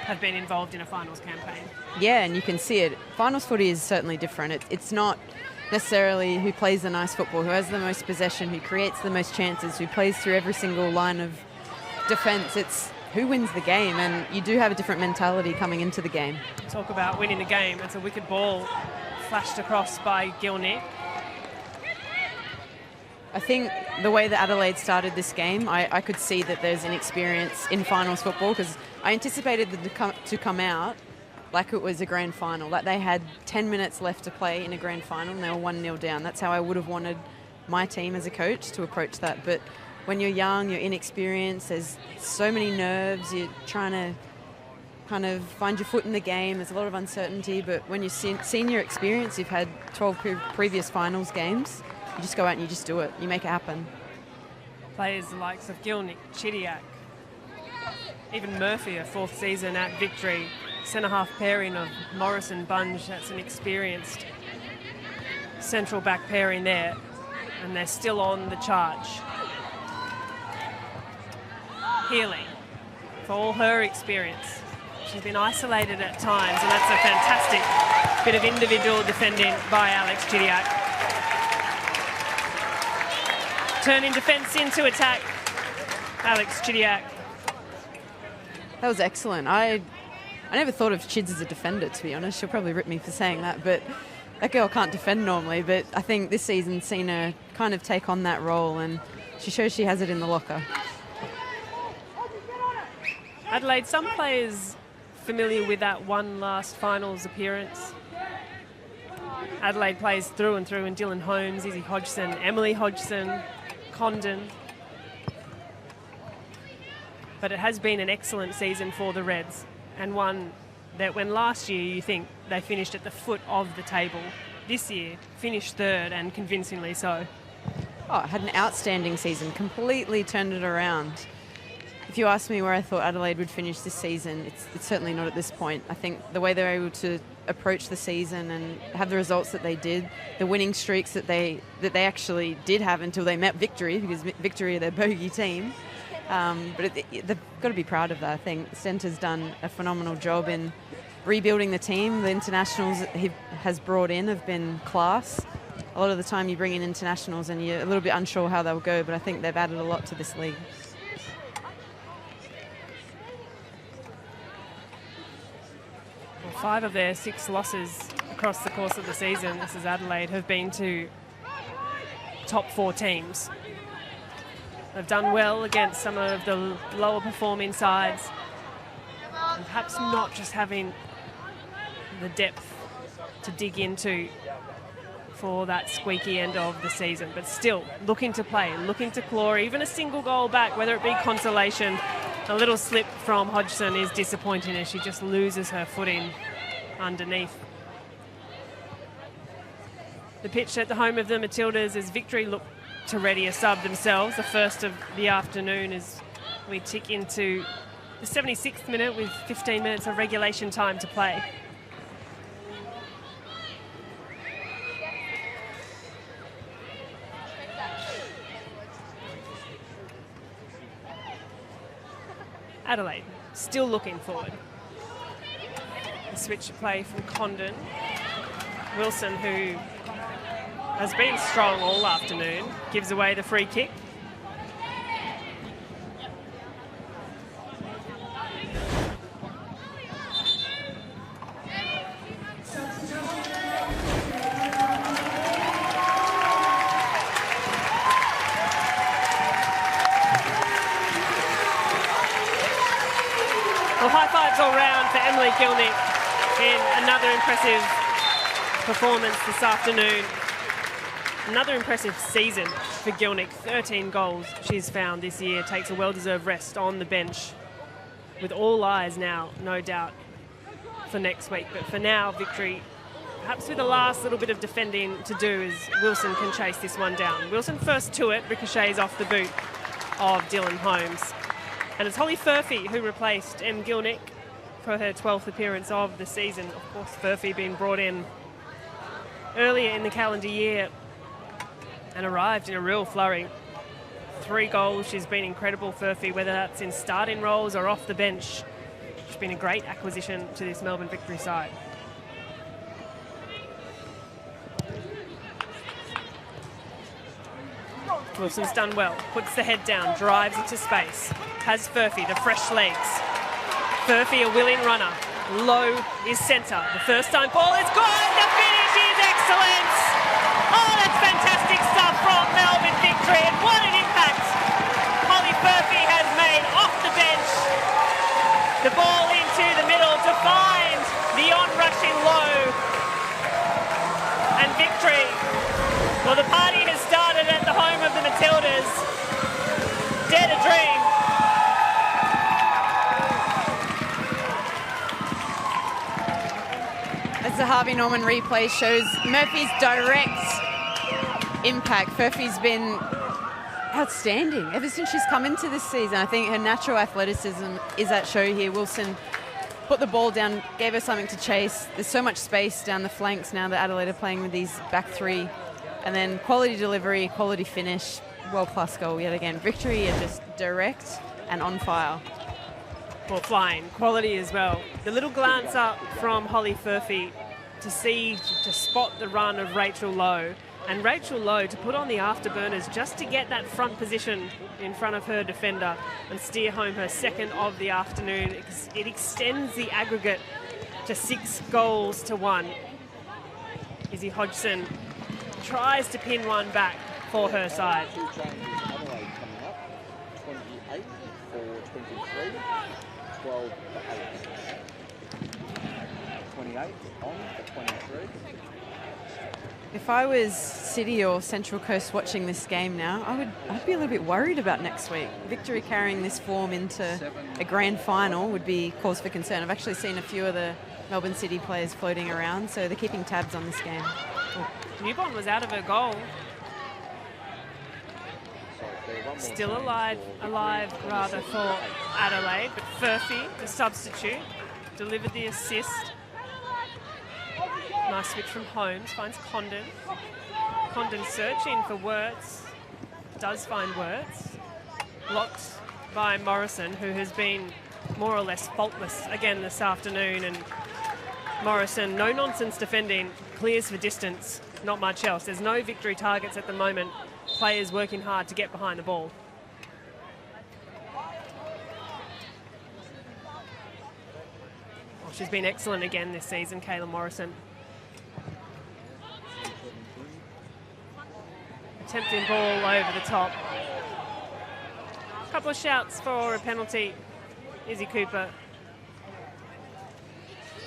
have been involved in a finals campaign. Yeah, and you can see it. Finals footy is certainly different. It's not necessarily who plays the nice football, who has the most possession, who creates the most chances, who plays through every single line of defence. It's who wins the game, and you do have a different mentality coming into the game. Talk about winning the game. It's a wicked ball flashed across by Gilnick. I think the way that Adelaide started this game, I could see that there's an experience in finals football, because I anticipated them to come out like it was a grand final, like they had 10 minutes left to play in a grand final and they were 1-0 down. That's how I would have wanted my team as a coach to approach that. But when you're young, you're inexperienced, there's so many nerves, you're trying to kind of find your foot in the game, there's a lot of uncertainty, but when you're senior experience, you've had 12 previous finals games, you just go out and you just do it, you make it happen. Players the likes of Gilnick, Chidiac, even Murphy, a fourth season at Victory, centre-half pairing of Morrison, Bunge, that's an experienced central back pairing there, and they're still on the charge. Healy, for all her experience, she's been isolated at times, and that's a fantastic bit of individual defending by Alex Chidiac. Turning defence into attack, Alex Chidiac. That was excellent. I never thought of Chids as a defender, to be honest. She'll probably rip me for saying that, but that girl can't defend normally. But I think this season's seen her kind of take on that role, and she shows she has it in the locker. Adelaide, some players familiar with that one last finals appearance. Adelaide plays through and through, and Dylan Holmes, Izzy Hodgson, Emily Hodgson, Condon. But it has been an excellent season for the Reds, and one that when last year you think they finished at the foot of the table, this year finished third, and convincingly so. Oh, had an outstanding season, completely turned it around. If you ask me where I thought Adelaide would finish this season, it's certainly not at this point. I think the way they're able to approach the season and have the results that they did, the winning streaks that they actually did have until they met Victory, because Victory are their bogey team. But they've got to be proud of that. I think Centre's done a phenomenal job in rebuilding the team. The internationals that he has brought in have been class. A lot of the time you bring in internationals and you're a little bit unsure how they'll go, but I think they've added a lot to this league. Well, 5 of their 6 losses across the course of the season, this is Adelaide, have been to top 4 teams. They've done well against some of the lower performing sides, and perhaps not just having the depth to dig into for that squeaky end of the season, but still looking to play, looking to claw even a single goal back, whether it be consolation. A little slip from Hodgson is disappointing as she just loses her footing underneath. The pitch at the home of the Matildas as Victory look to ready a sub themselves, the first of the afternoon, as we tick into the 76th minute with 15 minutes of regulation time to play. Adelaide still looking forward. The switch to play from Condon. Wilson, who has been strong all afternoon, gives away the free kick. points all round for Emily Gilnick in another impressive performance this afternoon. Another impressive season for Gilnick. 13 goals she's found this year. Takes a well-deserved rest on the bench, with all eyes now, no doubt, for next week. But for now, Victory, perhaps with the last little bit of defending to do, as Wilson can chase this one down. Wilson first to it, ricochets off the boot of Dylan Holmes. And it's Holly Furphy who replaced Em Gilnick for her 12th appearance of the season. Of course, Furphy being brought in earlier in the calendar year and arrived in a real flurry. 3 goals. She's been incredible, Furphy, whether that's in starting roles or off the bench. She's been a great acquisition to this Melbourne Victory side. Wilson's done well, puts the head down, drives into space, has Furphy, the fresh legs. Furphy, a willing runner. Low is centre. The first time ball is gone. The finish is excellent. Oh, that's fantastic stuff from Melbourne Victory, and what an impact Holly Furphy has made off the bench. The ball into the middle to find the on-rushing Low. And Victory, well, the party has started at the home of the Matildas. Dare to dream. As the Harvey Norman replay shows Murphy's direct impact, Furphy's been outstanding ever since she's come into this season. I think her natural athleticism is at show here. Wilson put the ball down, gave her something to chase. There's so much space down the flanks now that Adelaide are playing with these back three. And then quality delivery, quality finish, world-class goal yet again. Victory are just direct and on fire. Well, flying, quality as well. The little glance up from Holly Furphy to spot the run of Rachel Lowe. And Rachel Lowe to put on the afterburners just to get that front position in front of her defender and steer home her second of the afternoon. It extends the aggregate to 6 goals to 1. Izzy Hodgson tries to pin one back for her side. 2 changes. Adelaide coming up. 28 for 23. 12 for 8. 28 on for 23. If I was City or Central Coast watching this game now, I'd be a little bit worried about next week. Victory carrying this form into a grand final would be cause for concern. I've actually seen a few of the Melbourne City players floating around, so they're keeping tabs on this game. Newborn was out of her goal. Still alive rather for Adelaide, but Furphy, the substitute, delivered the assist. Nice switch from Holmes, finds Condon. Condon searching for Wirtz, does find Wirtz. Blocked by Morrison, who has been more or less faultless again this afternoon. And Morrison, no nonsense defending, clears for distance, not much else. There's no Victory targets at the moment. Players working hard to get behind the ball. Well, she's been excellent again this season, Kayla Morrison. Attempting ball over the top. A couple of shouts for a penalty. Izzy Cooper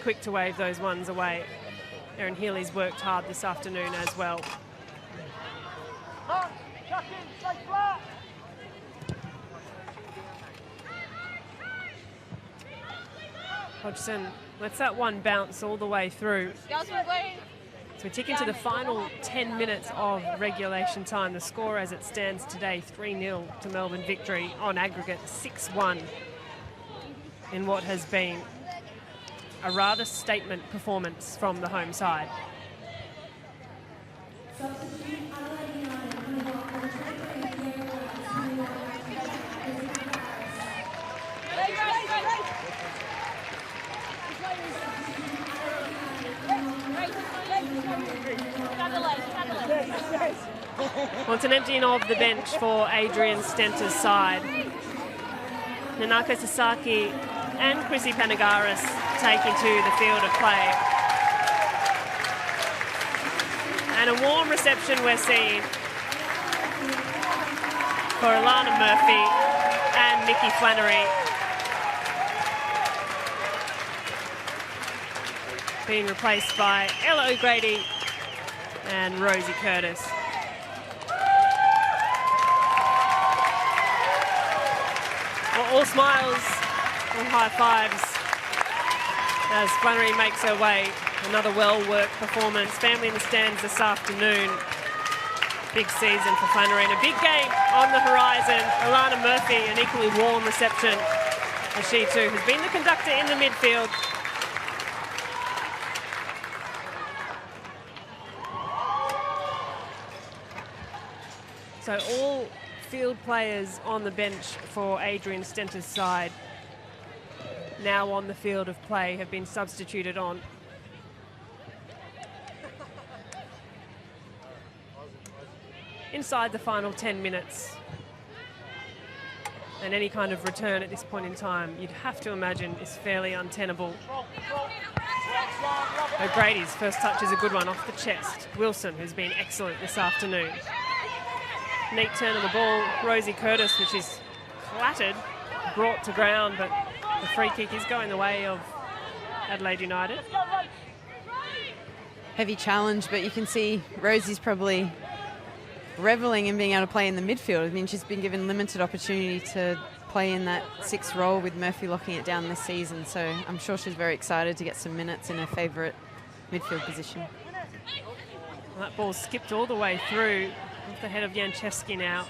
quick to wave those ones away. Erin Healy's worked hard this afternoon as well. Hodgson lets that one bounce all the way through. So we're ticking to the final 10 minutes of regulation time. The score as it stands today, 3-0 to Melbourne Victory on aggregate, 6-1 in what has been a rather statement performance from the home side. Well, it's an emptying of the bench for Adrian Stenter's side. Nanako Sasaki and Chrissy Panagaris taking to the field of play. And a warm reception we're seeing for Alana Murphy and Nikki Flannery. being replaced by Ella O'Grady and Rosie Curtis. Well, all smiles and high fives as Flannery makes her way. Another well-worked performance. Family in the stands this afternoon. Big season for Flannery and a big game on the horizon. Alana Murphy, an equally warm reception as she too has been the conductor in the midfield. So all field players on the bench for Adrian Stenter's side now on the field of play have been substituted on. Inside the final 10 minutes. And any kind of return at this point in time, you'd have to imagine, is fairly untenable. O'Grady's first touch is a good one off the chest. Wilson, who's been excellent this afternoon. Neat turn of the ball. Rosie Curtis, which is clattered, brought to ground, but the free kick is going the way of Adelaide United. Heavy challenge, but you can see Rosie's probably reveling in being able to play in the midfield. I mean, she's been given limited opportunity to play in that 6th role with Murphy locking it down this season, so I'm sure she's very excited to get some minutes in her favourite midfield position. Well, that ball skipped all the way through off the head of Janchevsky now.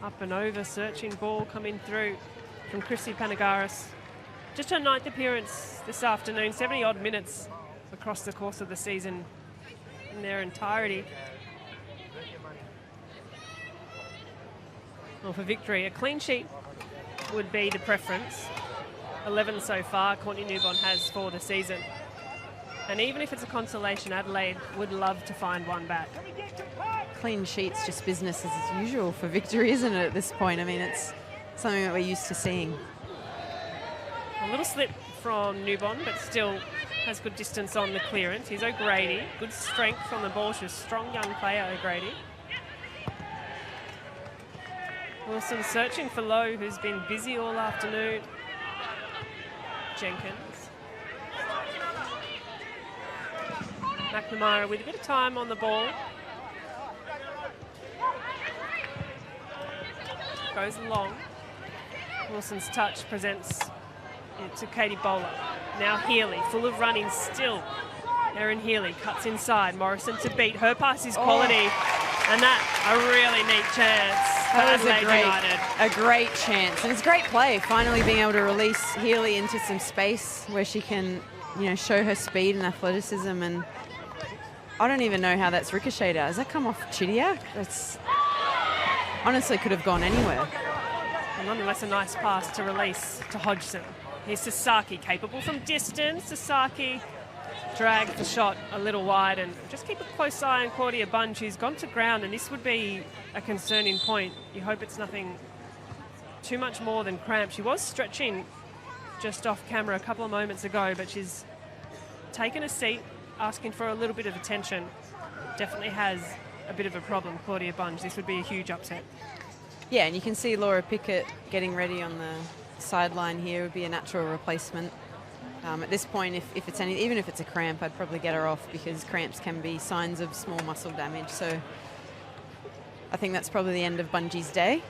Up and over, searching ball coming through from Chrissy Panagaris. Just her 9th appearance this afternoon, 70-odd minutes across the course of the season in their entirety. Well, for victory, a clean sheet would be the preference. 11 so far, Courtney Newbon has for the season. And even if it's a consolation, Adelaide would love to find one back. Clean sheet's just business as usual for victory, isn't it, at this point? I mean, it's something that we're used to seeing. A little slip from Newbon, but still has good distance on the clearance. Here's O'Grady. Good strength on the ball. She's a strong young player, O'Grady. Wilson searching for Lowe, who's been busy all afternoon. Jenkins. McNamara with a bit of time on the ball. Goes long. Wilson's touch presents it to Katie Bowler. Now Healy, full of running still. Erin Healy cuts inside. Morrison to beat. Her pass is quality. And that, a really neat chance. That was a great chance. And it's great play, finally being able to release Healy into some space where she can, you know, show her speed and athleticism. And I don't even know how that's ricocheted out. Has that come off Chidiac? That's honestly could have gone anywhere. And nonetheless, a nice pass to release to Hodgson. Here's Sasaki, capable from distance. Sasaki dragged the shot a little wide, and just keep a close eye on Claudia Bunge, who's gone to ground, and this would be a concerning point. You hope it's nothing too much more than cramp. She was stretching just off camera a couple of moments ago, but she's taken a seat, asking for a little bit of attention. Definitely has a bit of a problem, Claudia Bunge. This would be a huge upset. Yeah, and you can see Laura Pickett getting ready on the sideline here. Would be a natural replacement. At this point, if it's even if it's a cramp, I'd probably get her off, because cramps can be signs of small muscle damage. So I think that's probably the end of Bunge's day.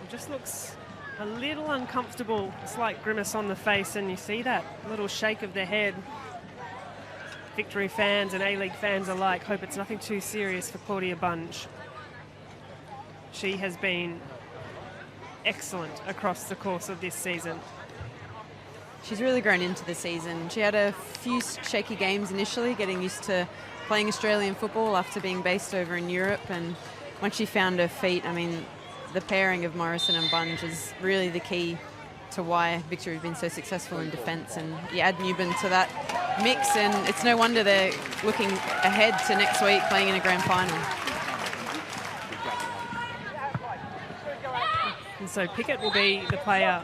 It just looks a little uncomfortable, a slight grimace on the face, and you see that little shake of the head. Victory fans and A-League fans alike hope it's nothing too serious for Claudia Bunge. She has been excellent across the course of this season. She's really grown into the season. She had a few shaky games initially, getting used to playing Australian football after being based over in Europe, and once she found her feet, I mean, the pairing of Morrison and Bunge is really the key to why Victory has been so successful in defence. And you add Newbern to that mix, and it's no wonder they're looking ahead to next week playing in a grand final. And so Pickett will be the player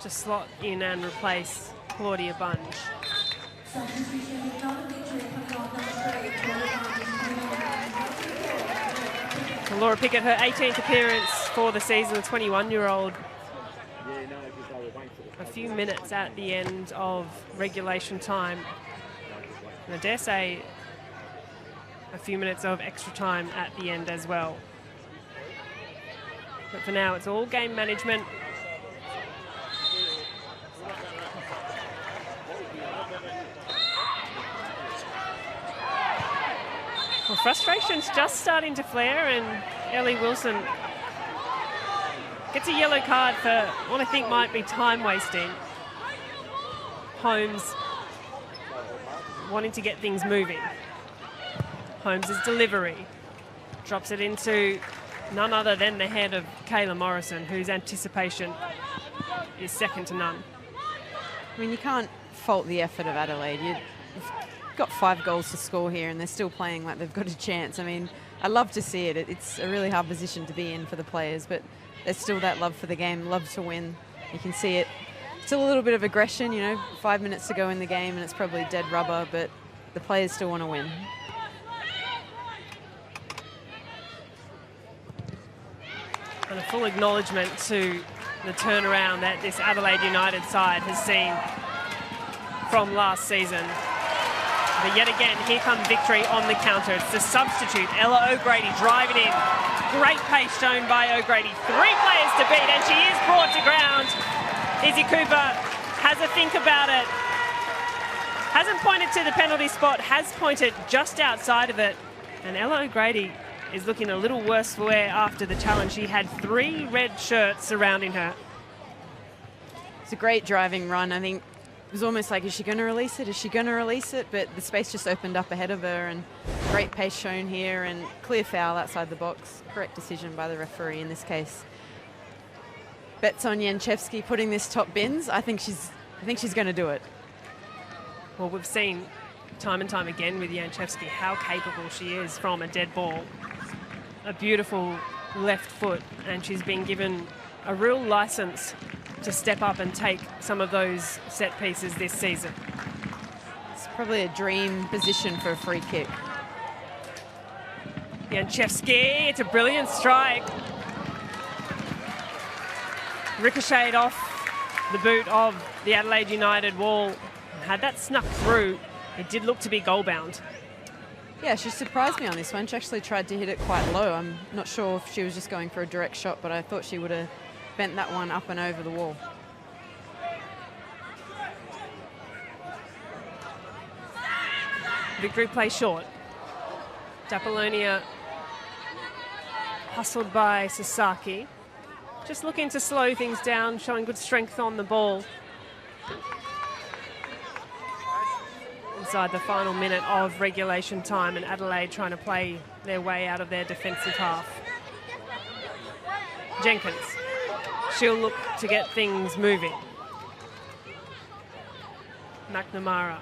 to slot in and replace Claudia Bunge. So Laura Pickett, her 18th appearance for the season, the 21-year-old few minutes at the end of regulation time. And I dare say a few minutes of extra time at the end as well. But for now, it's all game management. Well, frustration's just starting to flare, and Ellie Wilson gets a yellow card for what I think might be time wasting. Holmes wanting to get things moving. Holmes' delivery drops it into none other than the head of Kayla Morrison, whose anticipation is second to none. I mean, you can't fault the effort of Adelaide. You've got 5 goals to score here, and they're still playing like they've got a chance. I mean, I love to see it. It's a really hard position to be in for the players, but there's still that love for the game, love to win. You can see it. Still a little bit of aggression, you know, 5 minutes to go in the game, and it's probably dead rubber, but the players still want to win. And a full acknowledgement to the turnaround that this Adelaide United side has seen from last season. But yet again, here comes victory on the counter. It's the substitute, Ella O'Grady, driving in. Great pace shown by O'Grady. 3 players to beat, and she is brought to ground. Izzy Cooper has a think about it. Hasn't pointed to the penalty spot, has pointed just outside of it. And Ella O'Grady is looking a little worse for wear after the challenge. She had 3 red shirts surrounding her. It's a great driving run. I think it was almost like, is she going to release it? Is she going to release it? But the space just opened up ahead of her, and great pace shown here, and clear foul outside the box. Correct decision by the referee in this case. Bets on Janchevsky putting this top bins. I think she's going to do it. Well, we've seen time and time again with Janchevsky how capable she is from a dead ball. A beautiful left foot, and she's been given a real license to step up and take some of those set pieces this season. It's probably a dream position for a free kick. Janchevsky, it's a brilliant strike. Ricocheted off the boot of the Adelaide United wall. Had that snuck through, it did look to be goal bound. Yeah, she surprised me on this one. She actually tried to hit it quite low. I'm not sure if she was just going for a direct shot, but I thought she would have bent that one up and over the wall. Victory play short. Apollonia hustled by Sasaki. Just looking to slow things down, showing good strength on the ball. Inside the final minute of regulation time, and Adelaide trying to play their way out of their defensive half. Jenkins, she'll look to get things moving. McNamara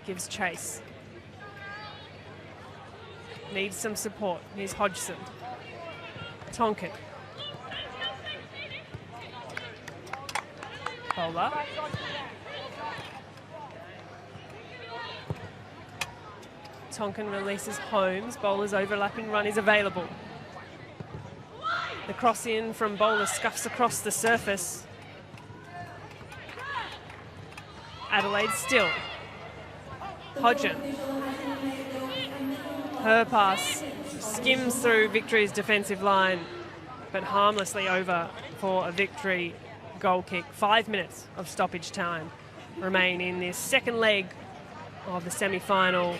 gives chase. Needs some support. Here's Hodgson. Tonkin. Bowler. Tonkin releases Holmes. Bowler's overlapping run is available. The cross in from Bowler scuffs across the surface. Adelaide still. Hodgson. Her pass skims through Victory's defensive line, but harmlessly over for a Victory goal kick. 5 minutes of stoppage time remain in this second leg of the semi-final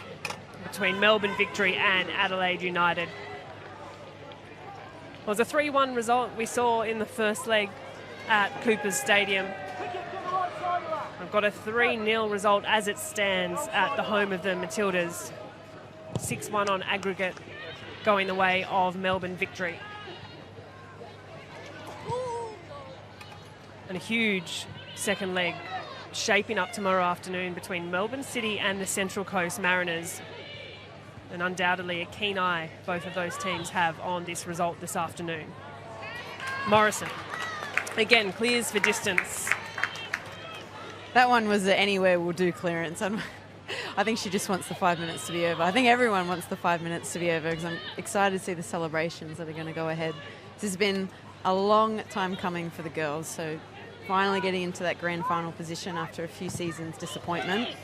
between Melbourne Victory and Adelaide United. It was a 3-1 result we saw in the first leg at Coopers Stadium. I've got a 3-0 result as it stands at the home of the Matildas. 6-1 on aggregate going the way of Melbourne Victory. And a huge second leg shaping up tomorrow afternoon between Melbourne City and the Central Coast Mariners. And undoubtedly a keen eye both of those teams have on this result this afternoon. Morrison, again, clears for distance. That one was a anywhere will do clearance. I think she just wants the 5 minutes to be over. I think everyone wants the 5 minutes to be over because I'm excited to see the celebrations that are going to go ahead. This has been a long time coming for the girls, so finally getting into that grand final position after a few seasons' disappointment.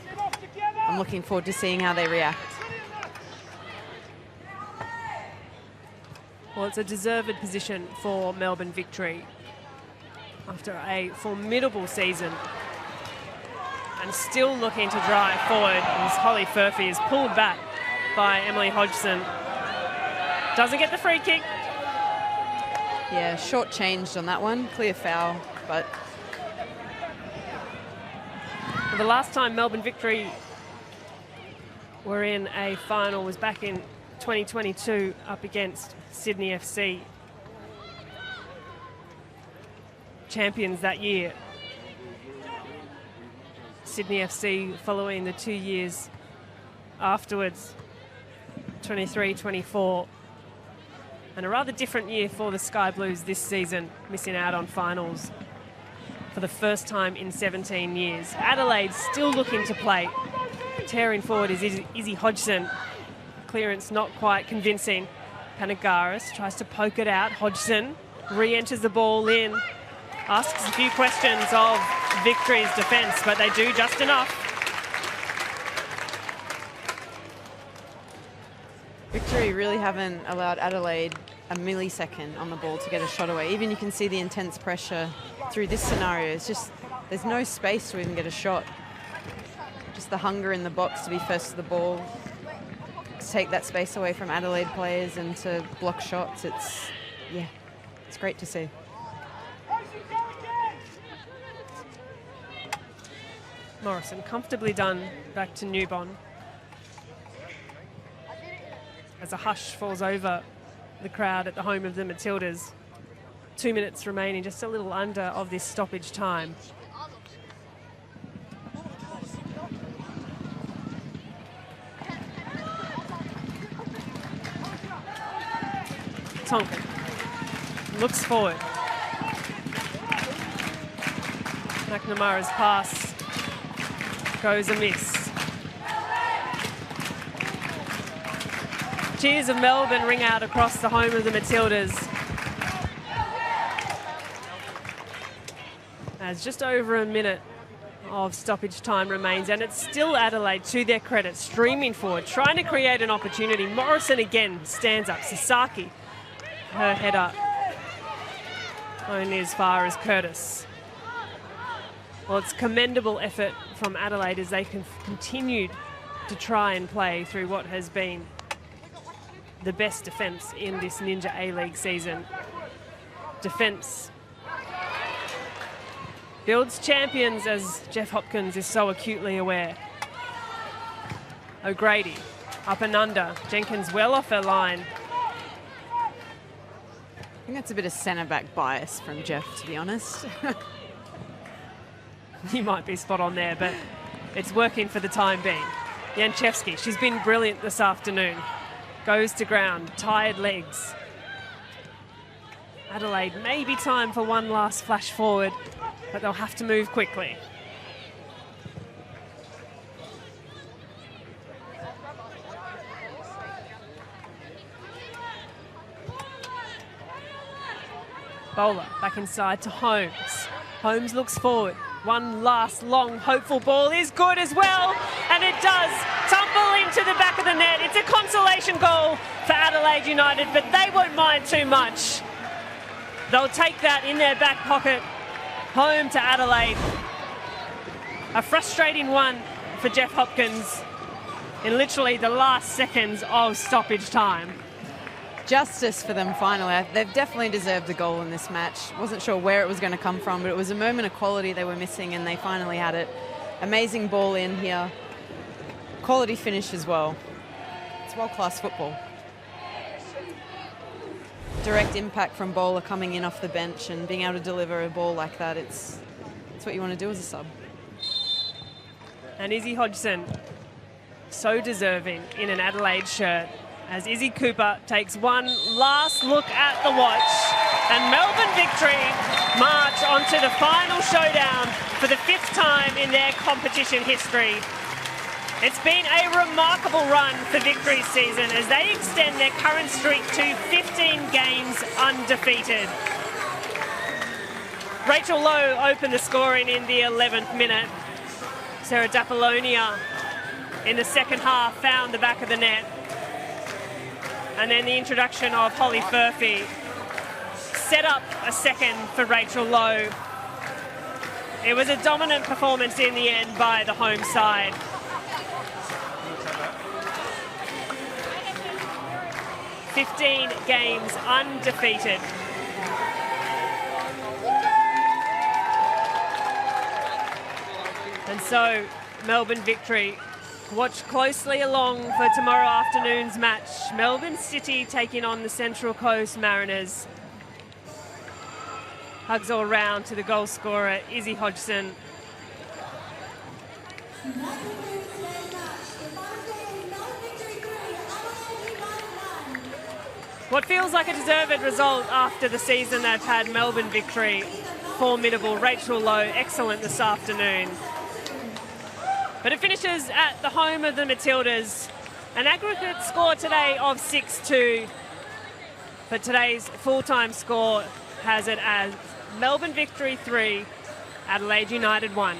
I'm looking forward to seeing how they react. Well, it's a deserved position for Melbourne Victory after a formidable season. And still looking to drive forward as Holly Furphy is pulled back by Emily Hodgson. Doesn't get the free kick. Yeah, short-changed on that one. Clear foul, but... The last time Melbourne Victory were in a final was back in 2022 up against Sydney FC. Champions that year. Sydney FC following the 2 years afterwards, 23-24. And a rather different year for the Sky Blues this season, missing out on finals for the first time in 17 years. Adelaide still looking to play. Tearing forward is Izzy Hodgson. Clearance not quite convincing. Panagaris tries to poke it out. Hodgson re-enters the ball in. Asks a few questions of Victory's defence, but they do just enough. Victory really haven't allowed Adelaide a millisecond on the ball to get a shot away. Even you can see the intense pressure through this scenario. It's just, there's no space to even get a shot. Just the hunger in the box to be first to the ball, to take that space away from Adelaide players and to block shots. It's great to see. Morrison comfortably done back to Newbon. As a hush falls over the crowd at the home of the Matildas. 2 minutes remaining, just a little under of this stoppage time. Tonkin looks forward. McNamara's pass goes amiss. Cheers of Melbourne ring out across the home of the Matildas. As just over a minute of stoppage time remains, and it's still Adelaide, to their credit, streaming forward, trying to create an opportunity. Morrison again stands up. Sasaki, her header only as far as Curtis. Well, it's commendable effort from Adelaide as they can continue to try and play through what has been the best defence in this Ninja A-League season. Defence builds champions, as Jeff Hopkins is so acutely aware. O'Grady up and under. Jenkins well off her line. I think that's a bit of centre-back bias from Jeff, to be honest. He might be spot on there, but it's working for the time being. Janchevsky, she's been brilliant this afternoon. Goes to ground, tired legs. Adelaide, maybe time for one last flash forward, but they'll have to move quickly. Bowler back inside to Holmes. Holmes looks forward. One last long hopeful ball is good as well, and it does tumble into the back of the net. It's a consolation goal for Adelaide United, but they won't mind too much. They'll take that in their back pocket home to Adelaide. A frustrating one for Jeff Hopkins in literally the last seconds of stoppage time. Justice for them finally. They've definitely deserved a goal in this match. Wasn't sure where it was going to come from, but it was a moment of quality they were missing, and they finally had it. Amazing ball in here. Quality finish as well. It's world-class football. Direct impact from bowler coming in off the bench and being able to deliver a ball like that. It's what you want to do as a sub. And Izzy Hodgson, so deserving in an Adelaide shirt, as Izzy Cooper takes one last look at the watch, and Melbourne Victory march onto the final showdown for the 5th time in their competition history. It's been a remarkable run for Victory's season as they extend their current streak to 15 games undefeated. Rachel Lowe opened the scoring in the 11th minute. Sarah D'Apollonia in the second half found the back of the net. And then the introduction of Holly Furphy set up a second for Rachel Lowe. It was a dominant performance in the end by the home side. "15 games undefeated." And so, Melbourne Victory. Watch closely along for tomorrow afternoon's match. Melbourne City taking on the Central Coast Mariners. Hugs all round to the goal scorer, Izzy Hodgson. What feels like a deserved result after the season they've had, Melbourne Victory. Formidable. Rachel Lowe, excellent this afternoon. But it finishes at the home of the Matildas. An aggregate score today of 6-2. But today's full-time score has it as Melbourne Victory 3, Adelaide United 1.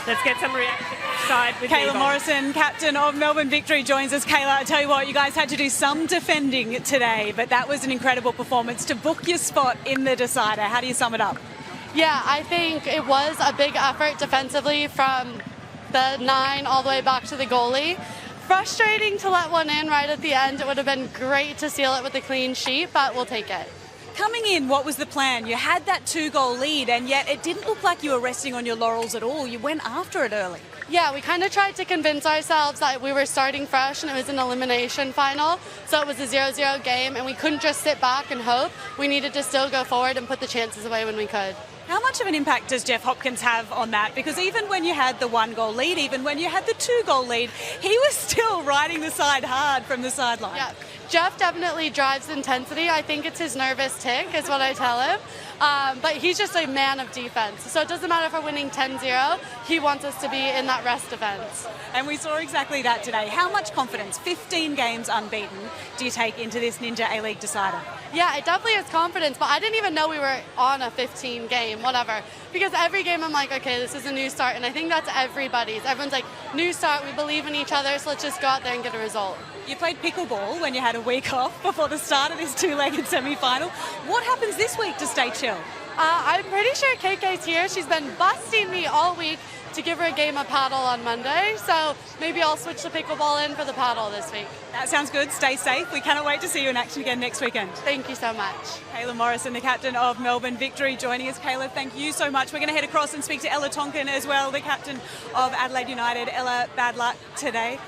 Let's get some reaction side with Kayla Yvonne. Morrison, captain of Melbourne Victory, joins us. Kayla, I tell you what, you guys had to do some defending today, but that was an incredible performance to book your spot in the decider. How do you sum it up? Yeah, I think it was a big effort defensively from the 9 all the way back to the goalie. Frustrating to let one in right at the end. It would have been great to seal it with a clean sheet, but we'll take it. Coming in, what was the plan? You had that 2-goal lead, and yet it didn't look like you were resting on your laurels at all. You went after it early. Yeah, we kind of tried to convince ourselves that we were starting fresh and it was an elimination final. So it was a 0-0 game and we couldn't just sit back and hope. We needed to still go forward and put the chances away when we could. How much of an impact does Jeff Hopkins have on that? Because even when you had the 1-goal lead, even when you had the 2-goal lead, he was still riding the side hard from the sideline. Yeah, Jeff definitely drives intensity. I think it's his nervous tick is what I tell him. But he's just a man of defense. So it doesn't matter if we're winning 10-0, he wants us to be in that rest defense. And we saw exactly that today. How much confidence, 15 games unbeaten, do you take into this Ninja A-League decider? Yeah, it definitely is confidence, but I didn't even know we were on a 15 game, whatever. Because every game I'm like, okay, this is a new start, and I think that's everybody's. Everyone's like, new start, we believe in each other, so let's just go out there and get a result. You played pickleball when you had a week off before the start of this 2-legged semi-final. What happens this week to stay chill? I'm pretty sure KK's here. She's been busting me all week to give her a game of paddle on Monday, so maybe I'll switch the pickleball in for the paddle this week. That sounds good. Stay safe. We cannot wait to see you in action again next weekend. Thank you so much. Kayla Morrison, the captain of Melbourne Victory, joining us. Kayla, thank you so much. We're going to head across and speak to Ella Tonkin as well, the captain of Adelaide United. Ella, bad luck today.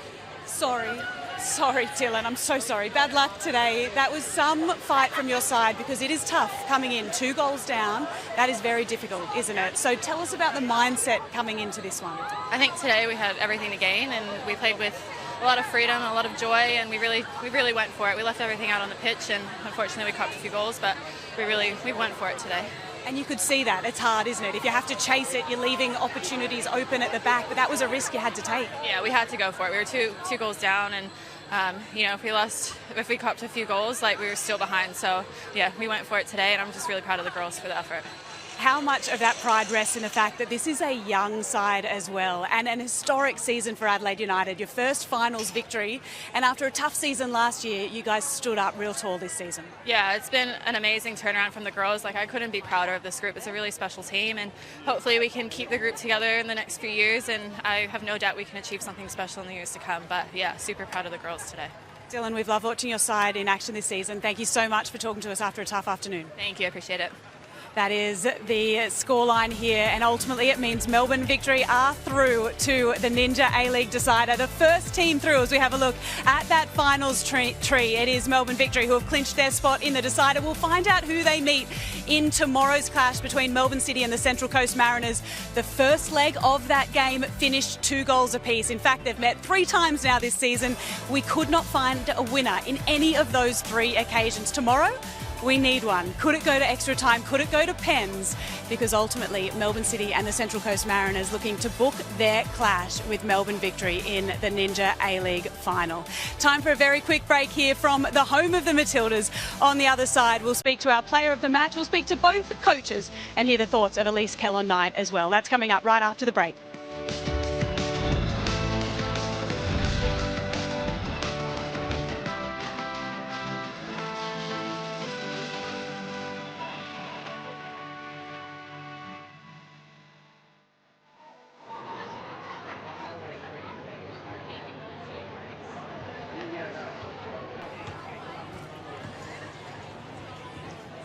Sorry, Dylan, I'm so sorry. Bad luck today. That was some fight from your side because it is tough coming in 2 goals down. That is very difficult, isn't it? So tell us about the mindset coming into this one. I think today we had everything to gain and we played with a lot of freedom, a lot of joy, and we really went for it. We left everything out on the pitch and unfortunately we copped a few goals, but we went for it today. And you could see that. It's hard, isn't it? If you have to chase it, you're leaving opportunities open at the back, but that was a risk you had to take. Yeah, we had to go for it. We were two goals down, and if we copped a few goals, we were still behind. So yeah, we went for it today, and I'm just really proud of the girls for the effort. How much of that pride rests in the fact that this is a young side as well, and an historic season for Adelaide United, your first finals victory, and after a tough season last year, you guys stood up real tall this season. Yeah, it's been an amazing turnaround from the girls. I couldn't be prouder of this group. It's a really special team, and hopefully we can keep the group together in the next few years, and I have no doubt we can achieve something special in the years to come. But yeah, super proud of the girls today. Dylan, we've loved watching your side in action this season. Thank you so much for talking to us after a tough afternoon. Thank you, I appreciate it. That is the scoreline here, and ultimately it means Melbourne Victory are through to the Ninja A-League decider. The first team through as we have a look at that finals tree. It is Melbourne Victory who have clinched their spot in the decider. We'll find out who they meet in tomorrow's clash between Melbourne City and the Central Coast Mariners. The first leg of that game finished 2 goals apiece. In fact, they've met 3 times now this season. We could not find a winner in any of those 3 occasions. Tomorrow, We need one. Could it go to extra time? Could it go to pens? Because ultimately, Melbourne City and the Central Coast Mariners looking to book their clash with Melbourne Victory in the Ninja A-League final. Time for a very quick break here from the home of the Matildas. On the other side, we'll speak to our player of the match. We'll speak to both coaches and hear the thoughts of Elise Kellon-Knight as well. That's coming up right after the break.